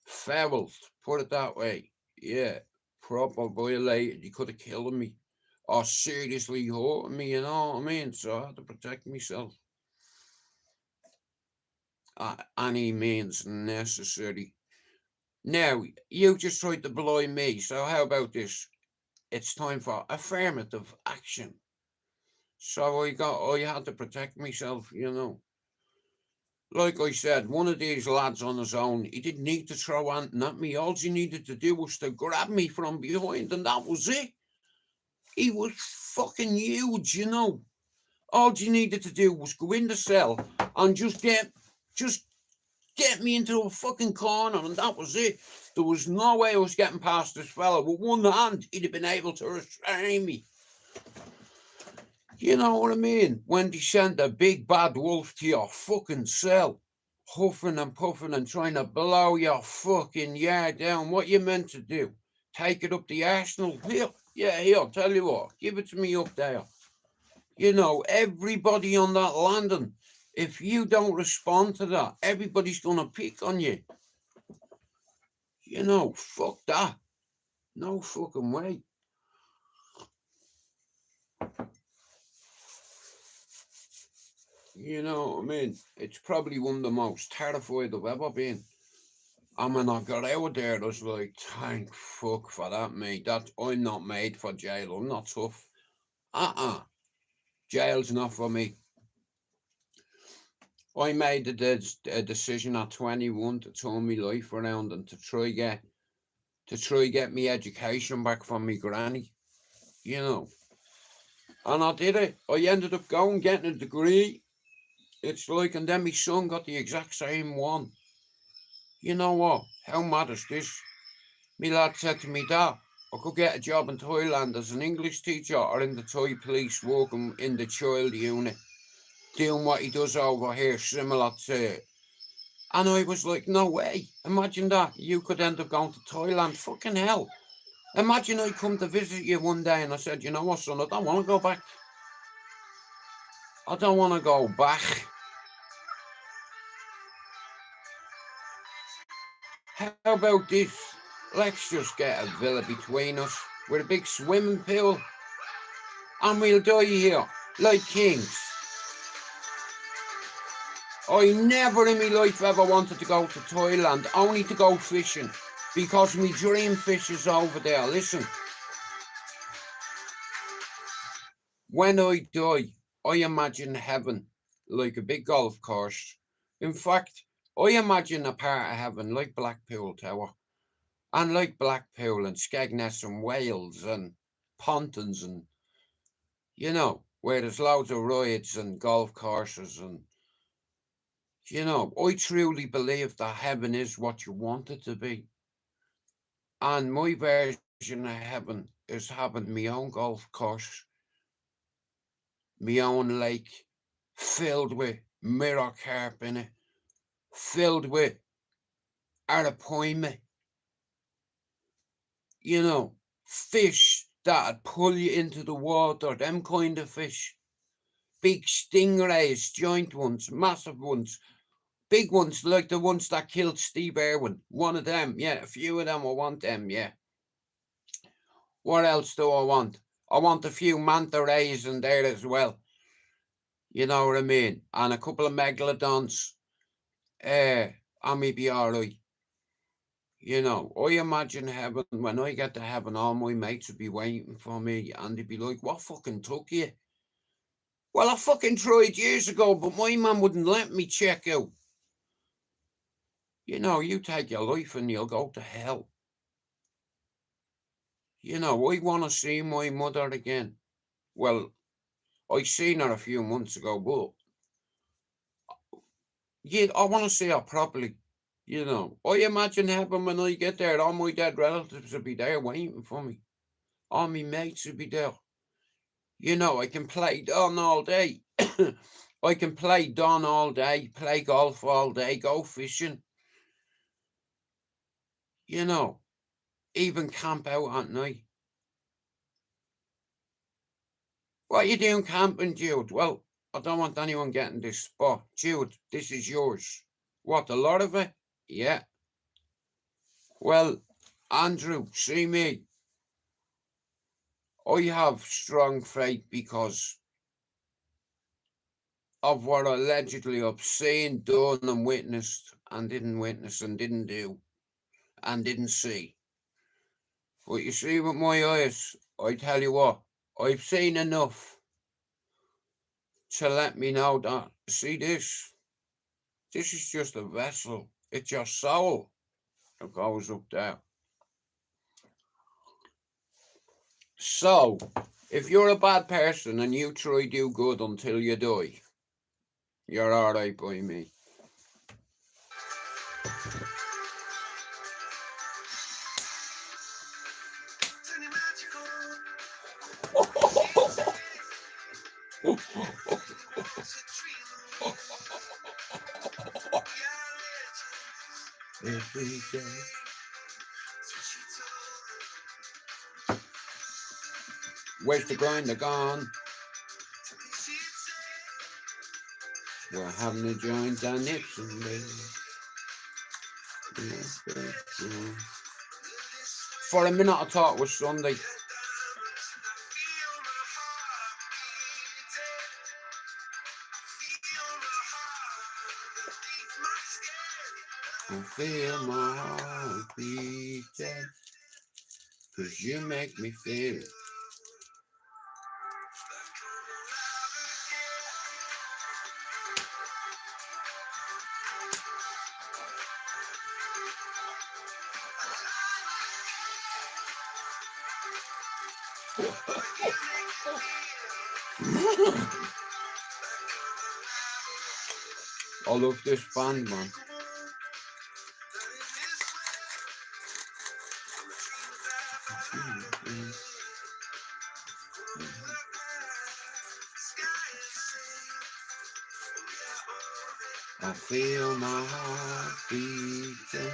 B: Feral, put it that way. Yeah, proper violated. He could have killed me or seriously hurt me, you know what I mean? So I had to protect myself at any means necessary. Now, you just tried to blind me, so how about this? It's time for affirmative action. So I had to protect myself, you know. Like I said, one of these lads on his own, he didn't need to throw anything at me. All he needed to do was to grab me from behind, and that was it. He was fucking huge, you know. All you needed to do was go in the cell and just get me into a fucking corner, and that was it. There was no way I was getting past this fella. With one hand, he'd have been able to restrain me. You know what I mean? When they sent a big bad wolf to your fucking cell, huffing and puffing and trying to blow your fucking yard down, what you meant to do? Take it up the arsenal? Here, tell you what, give it to me up there. You know, everybody on that landing, if you don't respond to that, everybody's going to pick on you. You know, fuck that. No fucking way. You know what I mean? It's probably one of the most terrified I've ever been. And when I got out there, I was like, thank fuck for that, mate. I'm not made for jail. I'm not tough. Jail's not for me. I made a decision at 21 to turn my life around and to try get me education back from me granny. You know. And I did it. I ended up getting a degree. It's like, and then my son got the exact same one. You know what? How mad is this? My lad said to me, "Dad, I could get a job in Thailand as an English teacher or in the Thai police working in the child unit, doing what he does over here, similar to." And I was like, no way. Imagine that. You could end up going to Thailand. Fucking hell. Imagine I come to visit you one day and I said, "You know what, son, I don't want to go back. I don't want to go back." How about this? Let's just get a villa between us with a big swimming pool, and we'll die here like kings. I never in my life ever wanted to go to Thailand, only to go fishing, because my dream fish is over there. Listen, when I die, I imagine heaven like a big golf course. In fact, I imagine a part of heaven like Blackpool Tower, and like Blackpool and Skegness and Wales and Pontins, and you know, where there's loads of rides and golf courses, and you know, I truly believe that heaven is what you want it to be. And my version of heaven is having my own golf course, my own lake, filled with mirror carp in it, filled with arapaima, you know, fish that'd pull you into the water, them kind of fish. Big stingrays, giant ones, massive ones, big ones like the ones that killed Steve Irwin. One of them, yeah, a few of them, I want them, yeah. What else do I want? I want a few manta rays in there as well. You know what I mean? And a couple of megalodons. I may be alright. You know, I imagine heaven, when I get to heaven, all my mates would be waiting for me and they'd be like, what fucking took you? Well, I fucking tried years ago, but my mum wouldn't let me check out. You know, you take your life and you'll go to hell. You know, I want to see my mother again. Well, I seen her a few months ago, but yeah, I want to see her properly. You know, I imagine heaven when I get there, all my dead relatives will be there waiting for me. All my mates will be there. You know, I can play Don all day. I can play Don all day, play golf all day, go fishing. You know, even camp out at night. What are you doing camping, Jude? Well, I don't want anyone getting this spot. Jude, this is yours. What, a lot of it? Yeah. Well, Andrew, see me. I have strong faith because of what allegedly I've seen, done and witnessed and didn't witness and didn't do and didn't see. But you see with my eyes, I tell you what, I've seen enough to let me know that, see this is just a vessel. It's your soul that goes up there. So, if you're a bad person and you try do good until you die, you're alright by me. Every day. Where's the grinder gone? We're having a joint on Nixon Day. For a minute I thought it was Sunday. I feel my heart beating, 'cause you make me feel. I love this band, man. I feel my heart beating.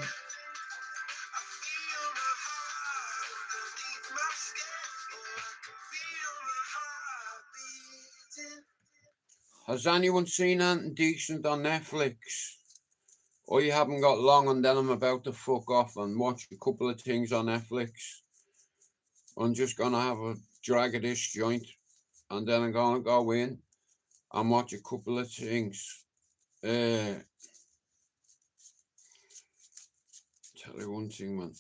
B: Has anyone seen anything decent on Netflix? I haven't got long, and then I'm about to fuck off and watch a couple of things on Netflix. I'm just gonna have a drag of this joint, and then I'm gonna go in and watch a couple of things. Tell you one thing, man.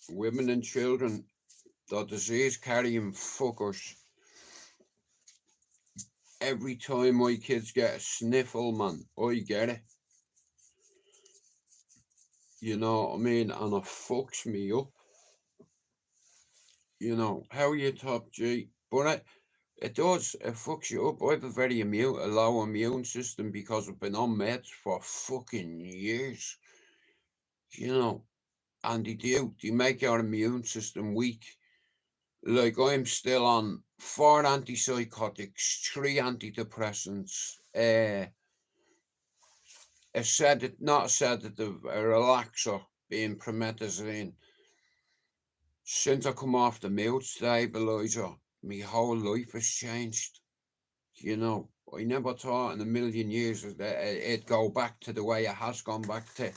B: Women and children, the disease carrying fuckers. Every time my kids get a sniffle, man, I get it. You know what I mean? And it fucks me up. You know, how you top G? But it does, it fucks you up. I have a low immune system because I've been on meds for fucking years. You know, and they make your immune system weak. Like, I'm still on 4 antipsychotics, 3 antidepressants, not a sedative, a relaxer, being promethazine. Since I come off the mood stabilizer, my whole life has changed. You know, I never thought in a million years that it'd go back to the way it has gone back to.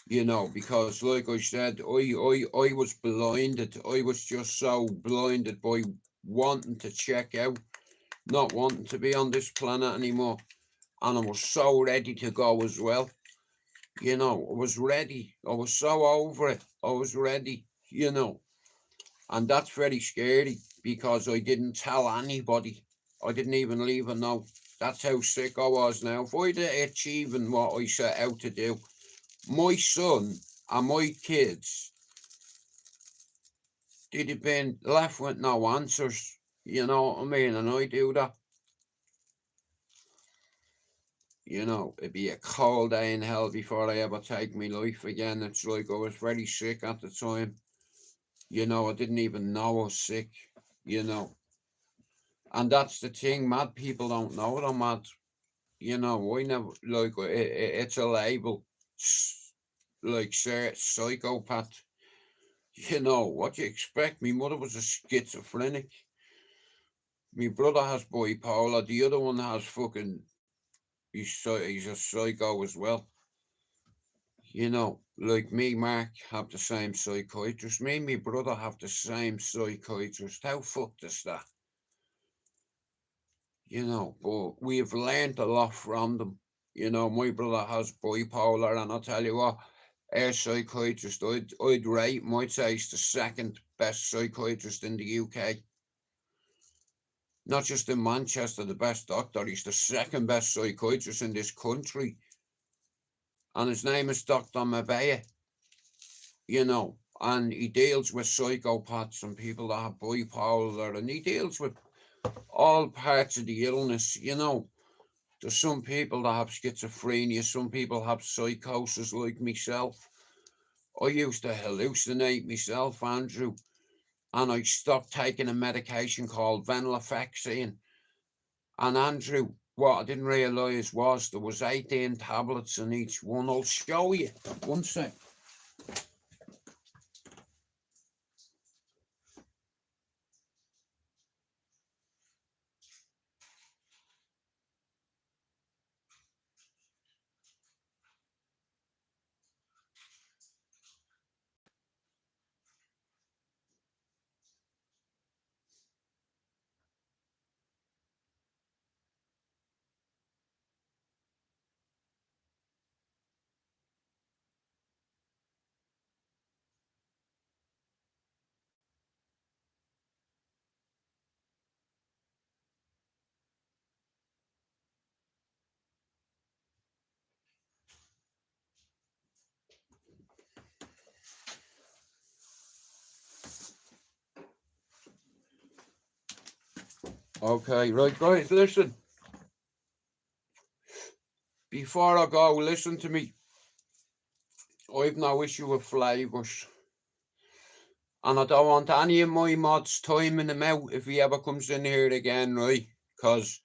B: You know, because like I said, I was blinded. I was just so blinded by wanting to check out, not wanting to be on this planet anymore. And I was so ready to go as well. You know, I was ready. I was so over it. I was ready, you know. And that's very scary because I didn't tell anybody. I didn't even leave a note. That's how sick I was now. If I'd achieving what I set out to do, my son and my kids, they'd have been left with no answers. You know what I mean? And I do that. You know, it'd be a cold day in hell before I ever take my life again. It's like I was very sick at the time. You know, I didn't even know I was sick, you know. And that's the thing, mad people don't know they're mad. You know, I never, like, it's a label, like, psychopath. You know, what do you expect? My mother was a schizophrenic. My brother has bipolar. The other one has fucking, he's a psycho as well. You know, like me, Mark, have the same psychiatrist. Me and my brother have the same psychiatrist. How fucked is that? You know, but we've learned a lot from them. You know, my brother has bipolar, and I'll tell you what, our psychiatrist, I'd rate him, I'd say he's the second best psychiatrist in the UK. Not just in Manchester, the best doctor, he's the second best psychiatrist in this country. And his name is Dr. Mabea, you know, and he deals with psychopaths and people that have bipolar, and he deals with all parts of the illness, you know. There's some people that have schizophrenia, some people have psychosis like myself. I used to hallucinate myself, Andrew, and I stopped taking a medication called venlafaxine. And Andrew, what I didn't realise was there was 18 tablets in each one. I'll show you. One sec. Okay, right, guys, listen. Before I go, listen to me. I've no issue with flavours. And I don't want any of my mods timing him out if he ever comes in here again, right? Because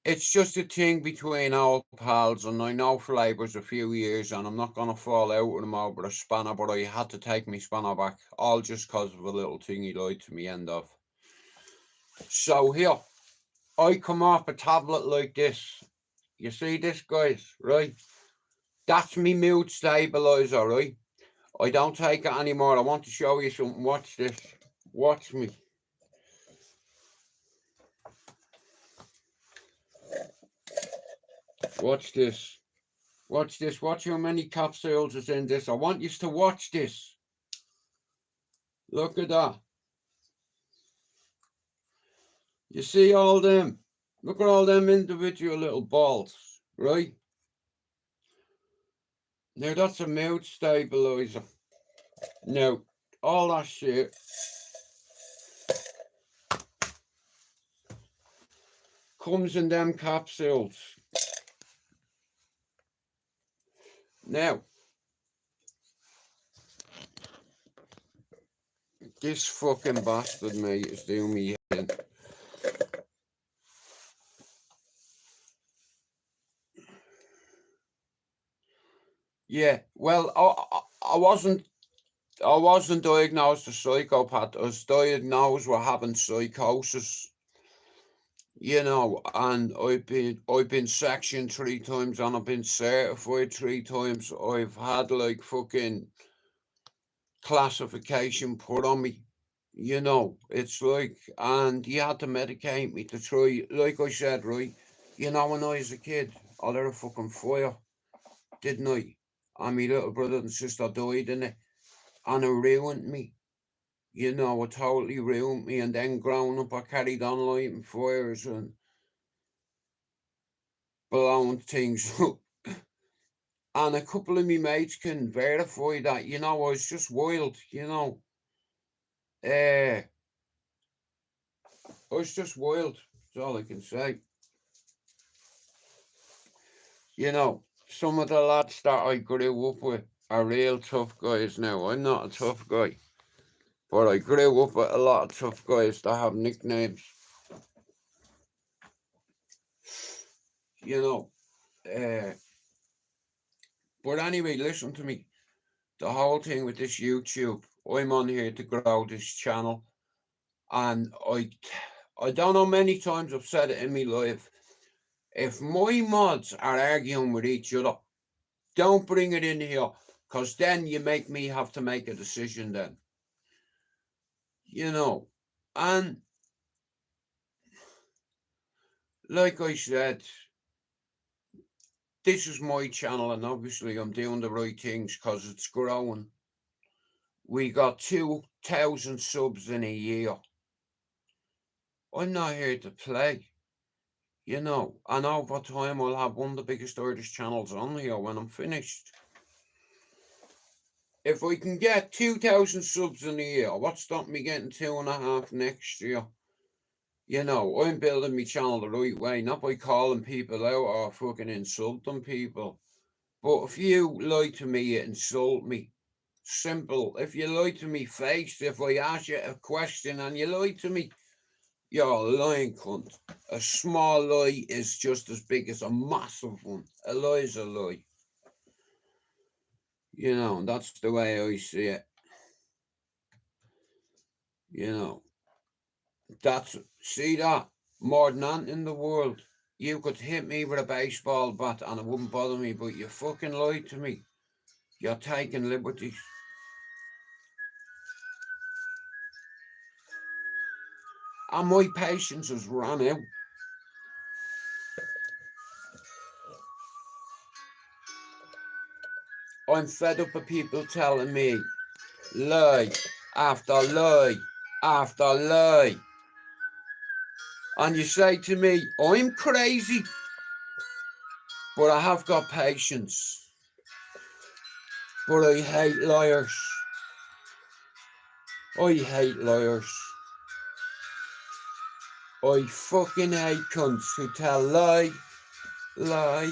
B: it's just a thing between old pals, and I know Flavor's a few years, and I'm not going to fall out with him over a spanner, but I had to take my spanner back, all just because of a little thing he lied to me end of. So here, I come off a tablet like this, You see this, guys, right? That's me mood stabilizer, right? I don't take it anymore. I want to show you something. Watch this. Watch me. Watch this. Watch this. Watch how many capsules is in this. I want you to watch this. Look at that. You see all them? Look at all them individual little balls, right? Now that's a mood stabilizer. Now, all that shit comes in them capsules. Now, this fucking bastard, mate, is doing me in. Yeah, well, I wasn't diagnosed as a psychopath. I was diagnosed with having psychosis. You know, and I've been sectioned 3 times and I've been certified 3 times. I've had like fucking classification put on me. You know, it's like, and you had to medicate me to try, like I said, right? You know, when I was a kid, I lit a fucking fire, didn't I? And my little brother and sister died in it, and it ruined me. You know, it totally ruined me. And then growing up, I carried on lighting fires and blowing things up. And a couple of me mates can verify that, you know, I was just wild, you know. I was just wild, that's all I can say. You know, some of the lads that I grew up with are real tough guys now. I'm not a tough guy, but I grew up with a lot of tough guys that have nicknames. You know, but anyway, listen to me. The whole thing with this YouTube, I'm on here to grow this channel, and I don't know many times I've said it in my life. If my mods are arguing with each other, don't bring it in here, because then you make me have to make a decision then. You know, and like I said, this is my channel, and obviously I'm doing the right things because it's growing. We got 2,000 subs in a year. I'm not here to play, you know, and over time I'll have one of the biggest Irish channels on here when I'm finished. If I can get 2,000 subs in a year, what's stopping me getting 2.5 next year? You know, I'm building my channel the right way, not by calling people out or fucking insulting people. But if you lie to me, you insult me. Simple. If you lie to me face, if I ask you a question and you lie to me, you're a lying cunt. A small lie is just as big as a massive one. A lie is a lie. You know, that's the way I see it. You know, see that? More than anything in the world, you could hit me with a baseball bat and it wouldn't bother me, but you fucking lied to me. You're taking liberties. And my patience has run out. I'm fed up of people telling me lie after lie after lie. And you say to me, I'm crazy, but I have got patience. But I hate liars. I hate liars. I fucking hate cunts who tell lie, lie,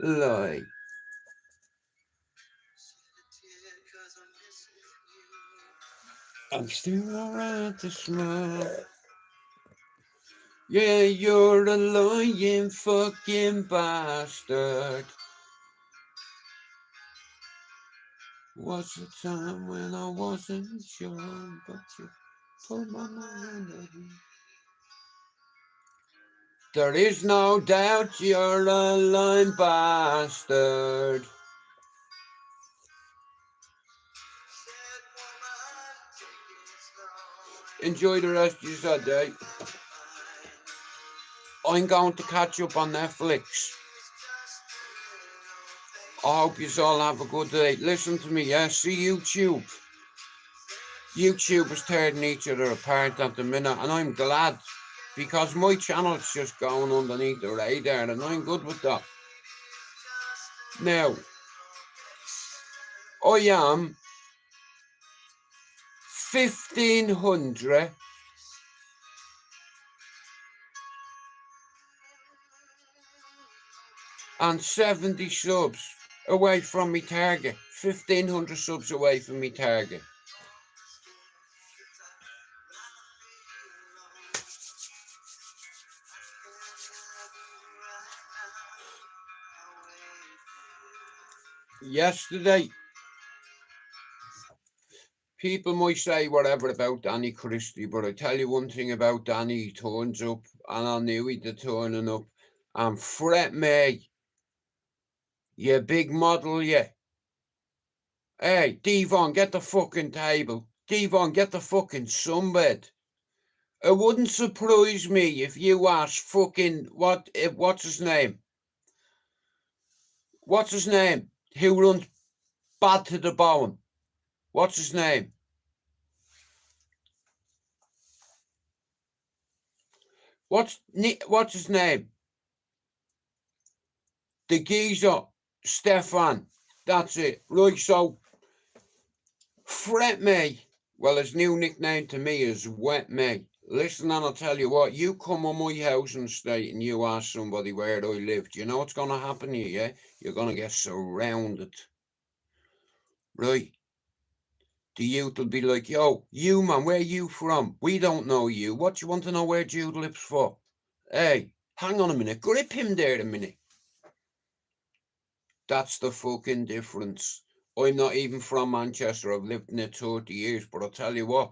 B: lie. I'm still alright to smile. Yeah, you're a lying fucking bastard. Was the time when I wasn't sure, but you put my mind at ease. There is no doubt you're a lying bastard. Enjoy the rest of your day. I'm going to catch up on Netflix. I hope you all have a good day. Listen to me, yeah? See YouTube. YouTube is tearing each other apart at the minute, and I'm glad, because my channel's just going underneath the radar, and I'm good with that. Now, I am 1,570 subs away from me target. 1,500 subs away from me target. Yesterday, people might say whatever about Danny Christie, but I tell you one thing about Danny, he turns up, and I knew he'd turning up. And fret me, you big model, you. Hey, Devon, get the fucking table. Devon, get the fucking sunbed. It wouldn't surprise me if you asked fucking, what's his name? What's his name? Who runs Bad to the Bone? What's his name? What's his name? The geezer, Stefan. That's it. Right, so, fret me. Well, his new nickname to me is Wet Me. Listen, and I'll tell you what, you come on my housing estate and you ask somebody where I live, do you know what's going to happen to you, yeah? You're going to get surrounded. Right? The youth will be like, yo, you man, where you from? We don't know you. What you want to know where Jude lives for? Hey, hang on a minute. Grip him there a minute. That's the fucking difference. I'm not even from Manchester. I've lived in it 30 years. But I'll tell you what,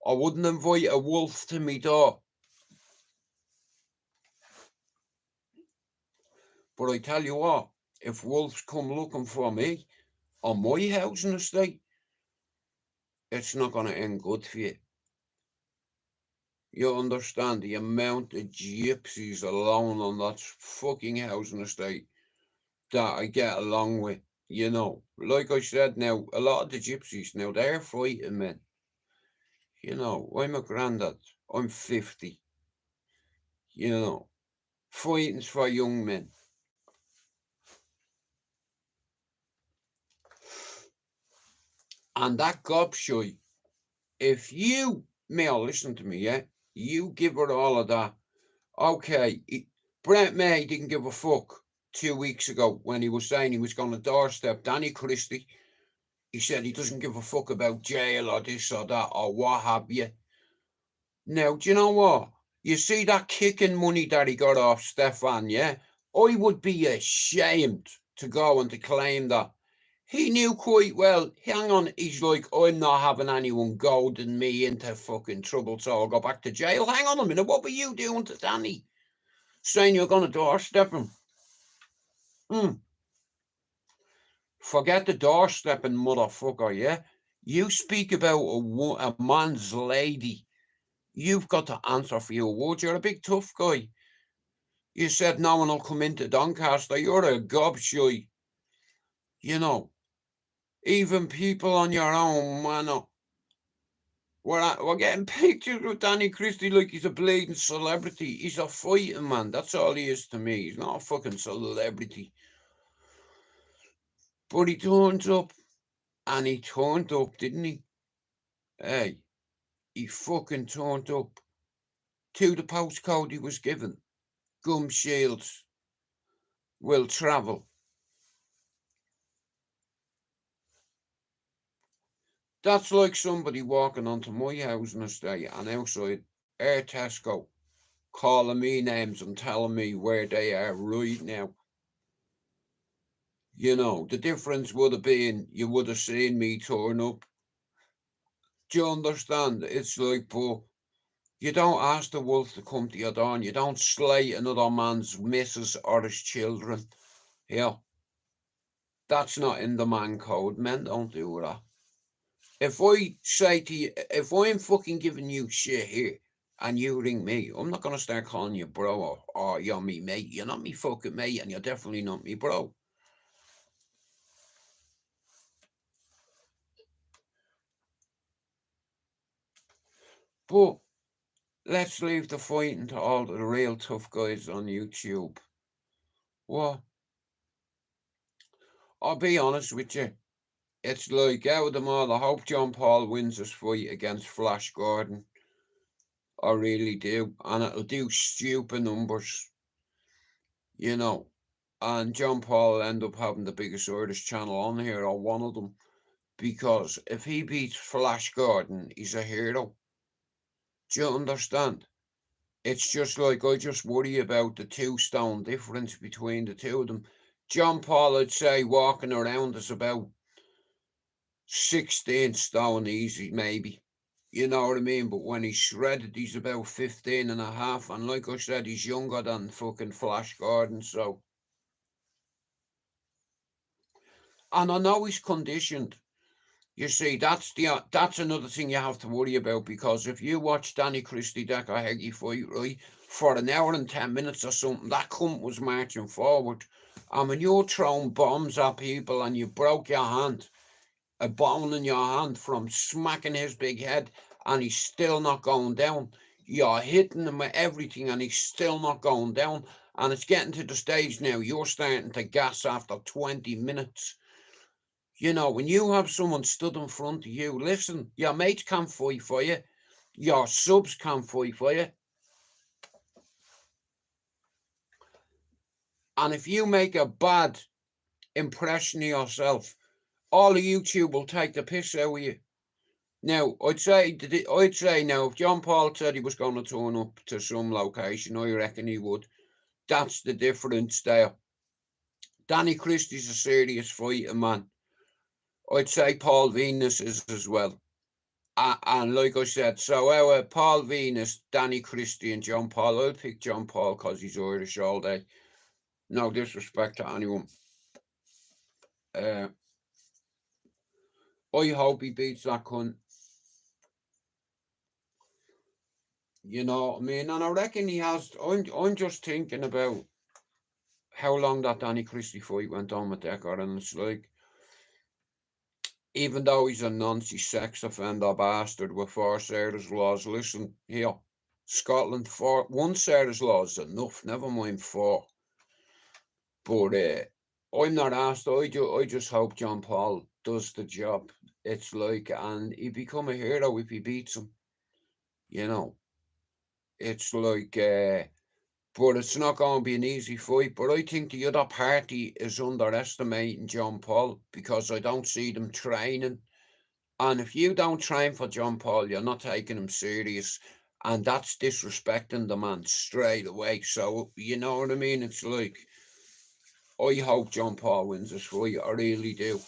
B: I wouldn't invite a wolf to me door. But I tell you what, if wolves come looking for me on my housing estate, it's not going to end good for you. You understand the amount of gypsies alone on that fucking housing estate that I get along with, you know. Like I said now, a lot of the gypsies now, they're fighting men. You know, I'm a granddad. I'm 50. You know, fighting's for young men. And that gobshite, if you, Mel, listen to me, yeah? You give her all of that. Okay, Brent May didn't give a fuck 2 weeks ago when he was saying he was going to doorstep Danny Christie. He said he doesn't give a fuck about jail or this or that or what have you. Now, do you know what? You see that kicking money that he got off Stefan, yeah? I would be ashamed to go and to claim that. He knew quite well, hang on, he's like, I'm not having anyone goading me into fucking trouble, so I'll go back to jail. Hang on a minute, what were you doing to Danny? Saying you're going to doorstep him. Forget the doorstepping, motherfucker, yeah? You speak about a man's lady. You've got to answer for your words. You're a big tough guy. You said no one will come into Doncaster. You're a gobshite. You know, even people on your own manor. We're getting pictures with Danny Christie like he's a bleeding celebrity. He's a fighting man. That's all he is to me. He's not a fucking celebrity. But he turns up. And he turned up, didn't he? Hey, he fucking turned up to the postcode he was given. Gum Shields will travel. That's like somebody walking onto my housing estate and outside Air Tesco calling me names and telling me where they are right now. You know, the difference would have been you would have seen me turn up. Do you understand? It's like, but You don't ask the wolf to come to your door, and you don't slay another man's missus or his children. Yeah, that's not in the man code. Men don't do that. If I say to you, if I'm fucking giving you shit here and you ring me, I'm not going to start calling you bro or you're me mate. You're not me fucking mate, and you're definitely not me bro. But let's leave the fighting to all the real tough guys on YouTube. What? I'll be honest with you. It's like, out of them all, I hope John Paul wins this fight against Flash Gordon. I really do. And it'll do stupid numbers. You know. And John Paul will end up having the biggest Irish channel on here, or one of them. Because if he beats Flash Gordon, he's a hero. Do you understand? It's just like, I just worry about the 2 stone difference between the two of them. John Paul, I'd say, walking around is about 16 stone easy, maybe. You know what I mean? But when he's shredded, he's about 15 and a half. And like I said, he's younger than fucking Flash Gordon, so. And I know he's conditioned. You see, that's another thing you have to worry about, because if you watch Danny Christie Heggie fight, right, for an hour and 10 minutes or something, that cunt was marching forward. And when you're throwing bombs at people and you broke your hand, a bone in your hand from smacking his big head, and he's still not going down. You're hitting him with everything and he's still not going down. And it's getting to the stage now you're starting to gas after 20 minutes. You know, when you have someone stood in front of you, listen, your mates can't fight for you. Your subs can't fight for you. And if you make a bad impression of yourself, all of YouTube will take the piss out of you. Now, I'd say now, if John Paul said he was going to turn up to some location, I reckon he would. That's the difference there. Danny Christie's a serious fighter, man. I'd say Paul Venus is as well. And like I said, so our Paul Venus, Danny Christie and John Paul, I'll pick John Paul because he's Irish all day. No disrespect to anyone. I hope he beats that cunt. You know what I mean? And I reckon he has. I'm just thinking about how long that Danny Christie fight went on with Decker, and it's like, even though he's a Nazi sex offender bastard with 4 Sarah's laws, listen here, Scotland, 1 Sarah's law is enough, never mind 4. But I'm not asked. I just hope John Paul does the job. It's like, and he become a hero if he beats him. You know, it's like, but it's not going to be an easy fight. But I think the other party is underestimating John Paul, because I don't see them training. And if you don't train for John Paul, you're not taking him serious. And that's disrespecting the man straight away. So, you know what I mean? It's like, I hope John Paul wins this fight. I really do.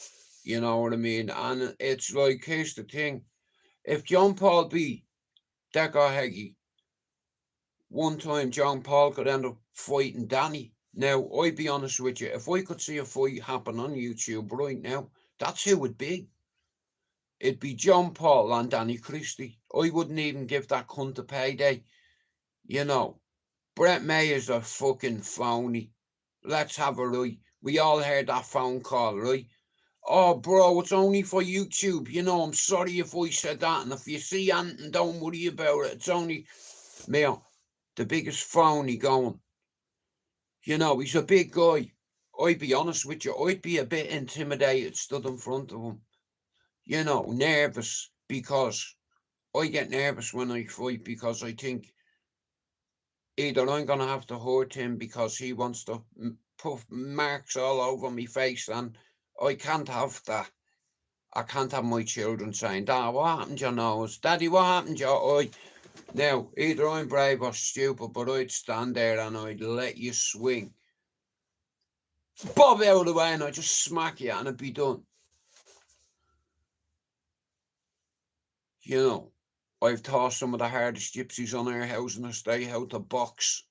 B: You know what I mean? And it's like, here's the thing. If John Paul beat Decker Heggie, one time John Paul could end up fighting Danny. Now, I'd be honest with you, if I could see a fight happen on YouTube right now, that's who it'd be. It'd be John Paul and Danny Christie. I wouldn't even give that cunt a payday. You know, Brett May is a fucking phony. Let's have a right. We all heard that phone call, right? Oh, bro, it's only for YouTube. You know, I'm sorry if I said that. And if you see anything, don't worry about it. It's only me, the biggest phony going. You know, he's a big guy. I'd be honest with you. I'd be a bit intimidated stood in front of him. You know, nervous, because I get nervous when I fight, because I think either I'm going to have to hurt him because he wants to put marks all over my face, and I can't have that. I can't have my children saying, Dad, what happened to your nose? Daddy, what happened to your eye? Now, either I'm brave or stupid, but I'd stand there and I'd let you swing. Bob out of the way and I'd just smack you and it'd be done. You know, I've taught some of the hardest gypsies on our housing estate how to box,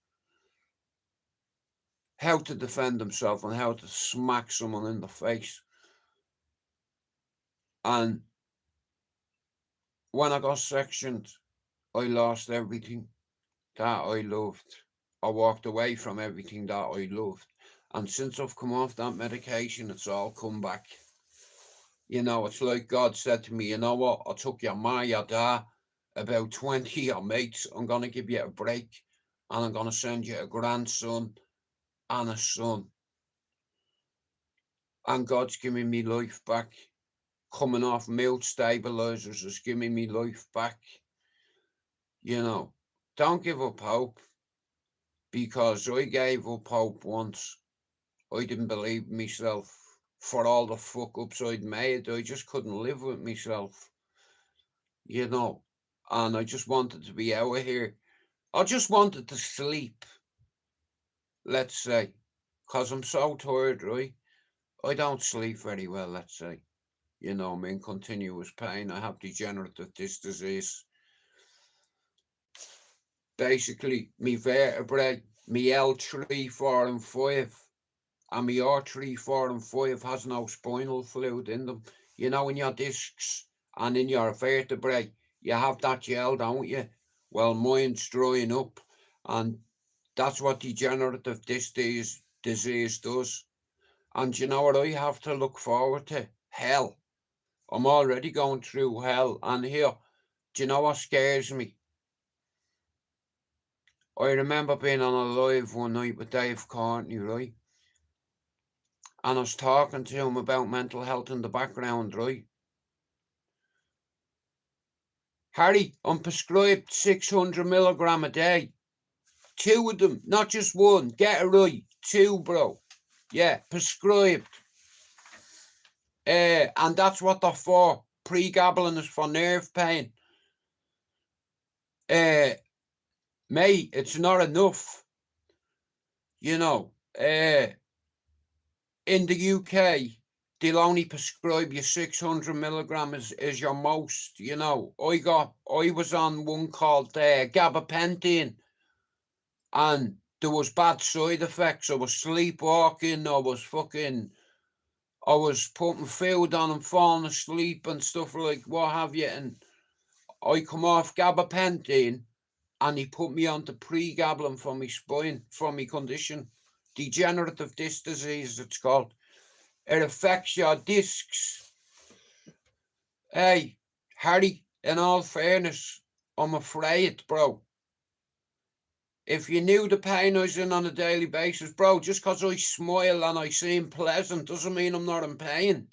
B: how to defend themselves, and how to smack someone in the face. And when I got sectioned, I lost everything that I loved. I walked away from everything that I loved. And since I've come off that medication, it's all come back. You know, it's like God said to me, you know what? I took your ma, your dad, about 20 of your mates. I'm going to give you a break. And I'm going to send you a grandson and a son. And God's giving me life back. Coming off milk stabilizers is giving me life back. You know, don't give up hope. Because I gave up hope once. I didn't believe myself for all the fuck ups I'd made. I just couldn't live with myself, you know. And I just wanted to be out of here. I just wanted to sleep, let's say, because I'm so tired, right? I don't sleep very well, let's say. You know, I'm in continuous pain. I have degenerative disc disease. Basically, me vertebrae, me L3, 4 and 5, and my R3, 4 and 5 has no spinal fluid in them. You know, in your discs and in your vertebrae, you have that gel, don't you? Well, mine's drying up, and that's what degenerative disc disease does. And you know what I have to look forward to? Hell. I'm already going through hell. And here, do you know what scares me? I remember being on a live one night with Dave Courtney, right? And I was talking to him about mental health in the background, right? Harry, I'm prescribed 600 milligram a day. 2 of them, not just one. Get it right. 2, bro. Yeah, prescribed. And that's what they're for. Pregabalin is for nerve pain. Mate, it's not enough. You know, in the UK, they'll only prescribe you 600 milligrams is your most, you know. I was on one called gabapentin, and there was bad side effects. I was sleepwalking, I was putting food on and falling asleep and stuff like what have you, and I come off gabapentin, and he put me onto pregabalin for my spine, for my condition. Degenerative disc disease, it's called. It affects your discs. Hey, Harry, in all fairness, I'm afraid, bro. If you knew the pain I was in on a daily basis, bro, just because I smile and I seem pleasant doesn't mean I'm not in pain.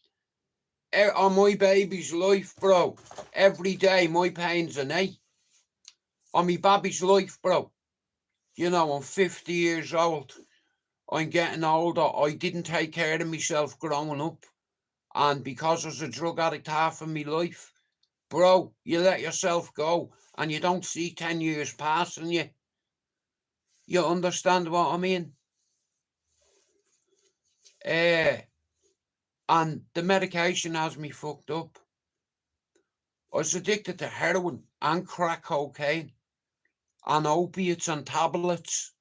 B: On my baby's life, bro, every day my pain's an 8. On my baby's life, bro, you know, I'm 50 years old. I'm getting older. I didn't take care of myself growing up. And because I was a drug addict half of my life, bro, you let yourself go and you don't see 10 years passing you. You understand what I mean? And the medication has me fucked up. I was addicted to heroin and crack cocaine and opiates and tablets.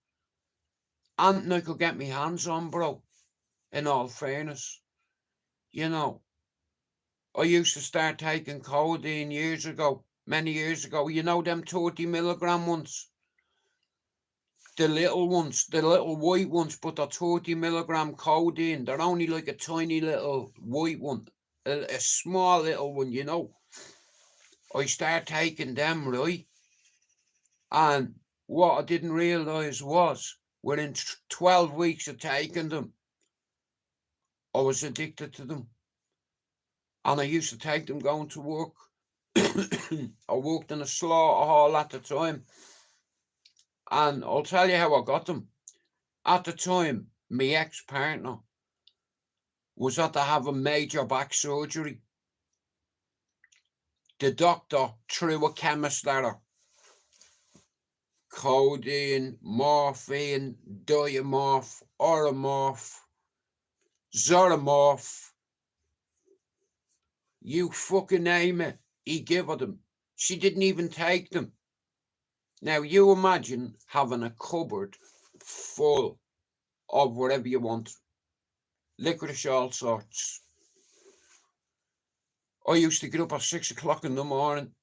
B: And I could get my hands on, bro, in all fairness. You know, I used to start taking codeine years ago, many years ago. You know them 30 milligram ones? The little ones, the little white ones, but they're 30 milligram codeine. They're only like a tiny little white one, a small little one, you know. I started taking them, right? And what I didn't realise was, within 12 weeks of taking them, I was addicted to them. And I used to take them going to work. I worked in a slaughter hall at the time. And I'll tell you how I got them. At the time, my ex-partner was had to have a major back surgery. The doctor threw a chemist at her. Codeine, morphine, diamorph, oromorph, zoromorph. You fucking name it, he gave her them. She didn't even take them. Now, you imagine having a cupboard full of whatever you want. Licorice, all sorts. I used to get up at 6 o'clock in the morning.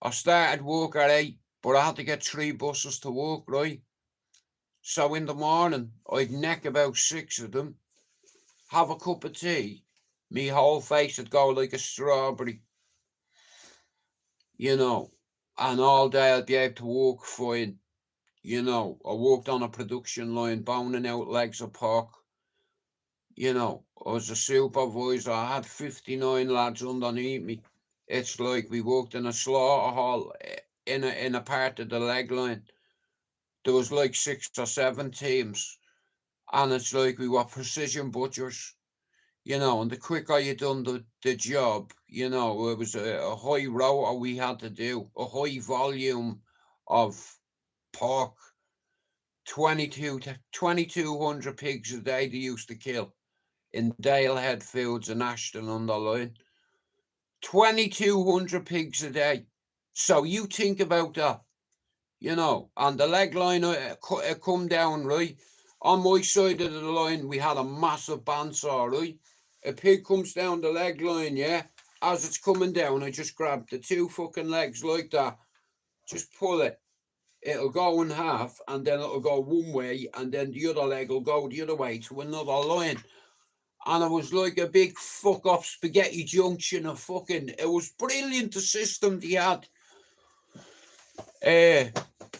B: I started work at 8, but I had to get 3 buses to work, right? So in the morning, I'd neck about 6 of them, have a cup of tea, me whole face would go like a strawberry, you know, and all day I'd be able to work fine, you know. I worked on a production line, boning out legs of pork, you know. I was a supervisor, I had 59 lads underneath me. It's like we worked in a slaughter hall in a part of the leg line. There was like 6 or 7 teams, and it's like we were precision butchers, you know, and the quicker you done the job, you know, it was a high rotor we had to do, a high volume of pork, 2,200 pigs a day they used to kill in Dalehead Fields and Ashton on the line. 2,200 pigs a day. So you think about that, you know, and the leg line come down, right? On my side of the line, we had a massive bandsaw, right? A pig comes down the leg line, yeah? As it's coming down, I just grab the 2 fucking legs like that, just pull it. It'll go in half, and then it'll go one way, and then the other leg will go the other way to another line. And it was like a big fuck off spaghetti junction of fucking, it was brilliant, the system they had.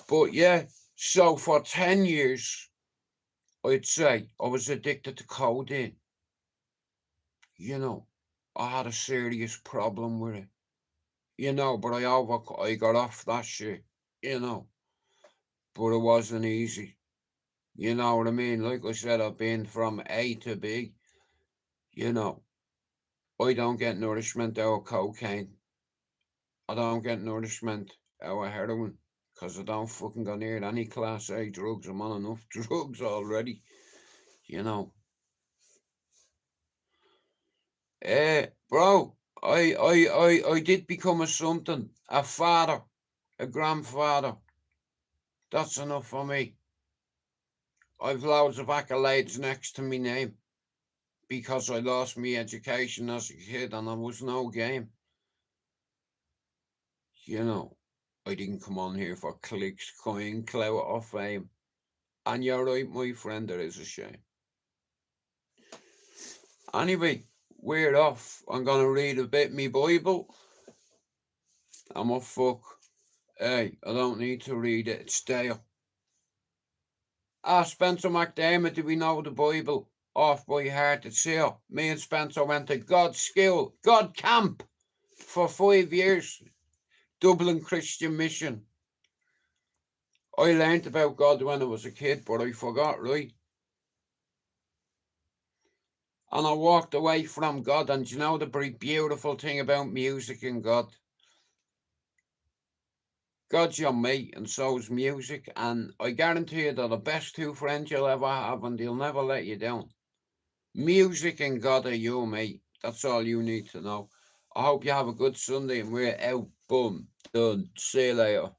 B: But yeah, so for 10 years, I'd say I was addicted to codeine. You know, I had a serious problem with it. You know, but I got off that shit, you know. But it wasn't easy. You know what I mean? Like I said, I've been from A to B. You know, I don't get nourishment out of cocaine. I don't get nourishment out of heroin, because I don't fucking go near any class A drugs. I'm on enough drugs already, you know. Bro, I did become a something, a father, a grandfather. That's enough for me. I've loads of accolades next to me name, because I lost me education as a kid and I was no game. You know, I didn't come on here for clicks, coin, clout or fame. And you're right, my friend, there is a shame. Anyway, we're off. I'm going to read a bit me Bible. I'm a fuck. Hey, I don't need to read it. It's there. Spencer McDermott, do we know the Bible off by heart? It's here. Me and Spencer went to God's school, God camp, for 5 years. Dublin Christian Mission. I learnt about God when I was a kid, but I forgot, right? And I walked away from God, and you know the very beautiful thing about music and God? God's your mate, and so's music, and I guarantee you they're the best 2 friends you'll ever have, and they'll never let you down. Music and God are your mate. That's all you need to know. I hope you have a good Sunday, and we're out. Boom. Done. See you later.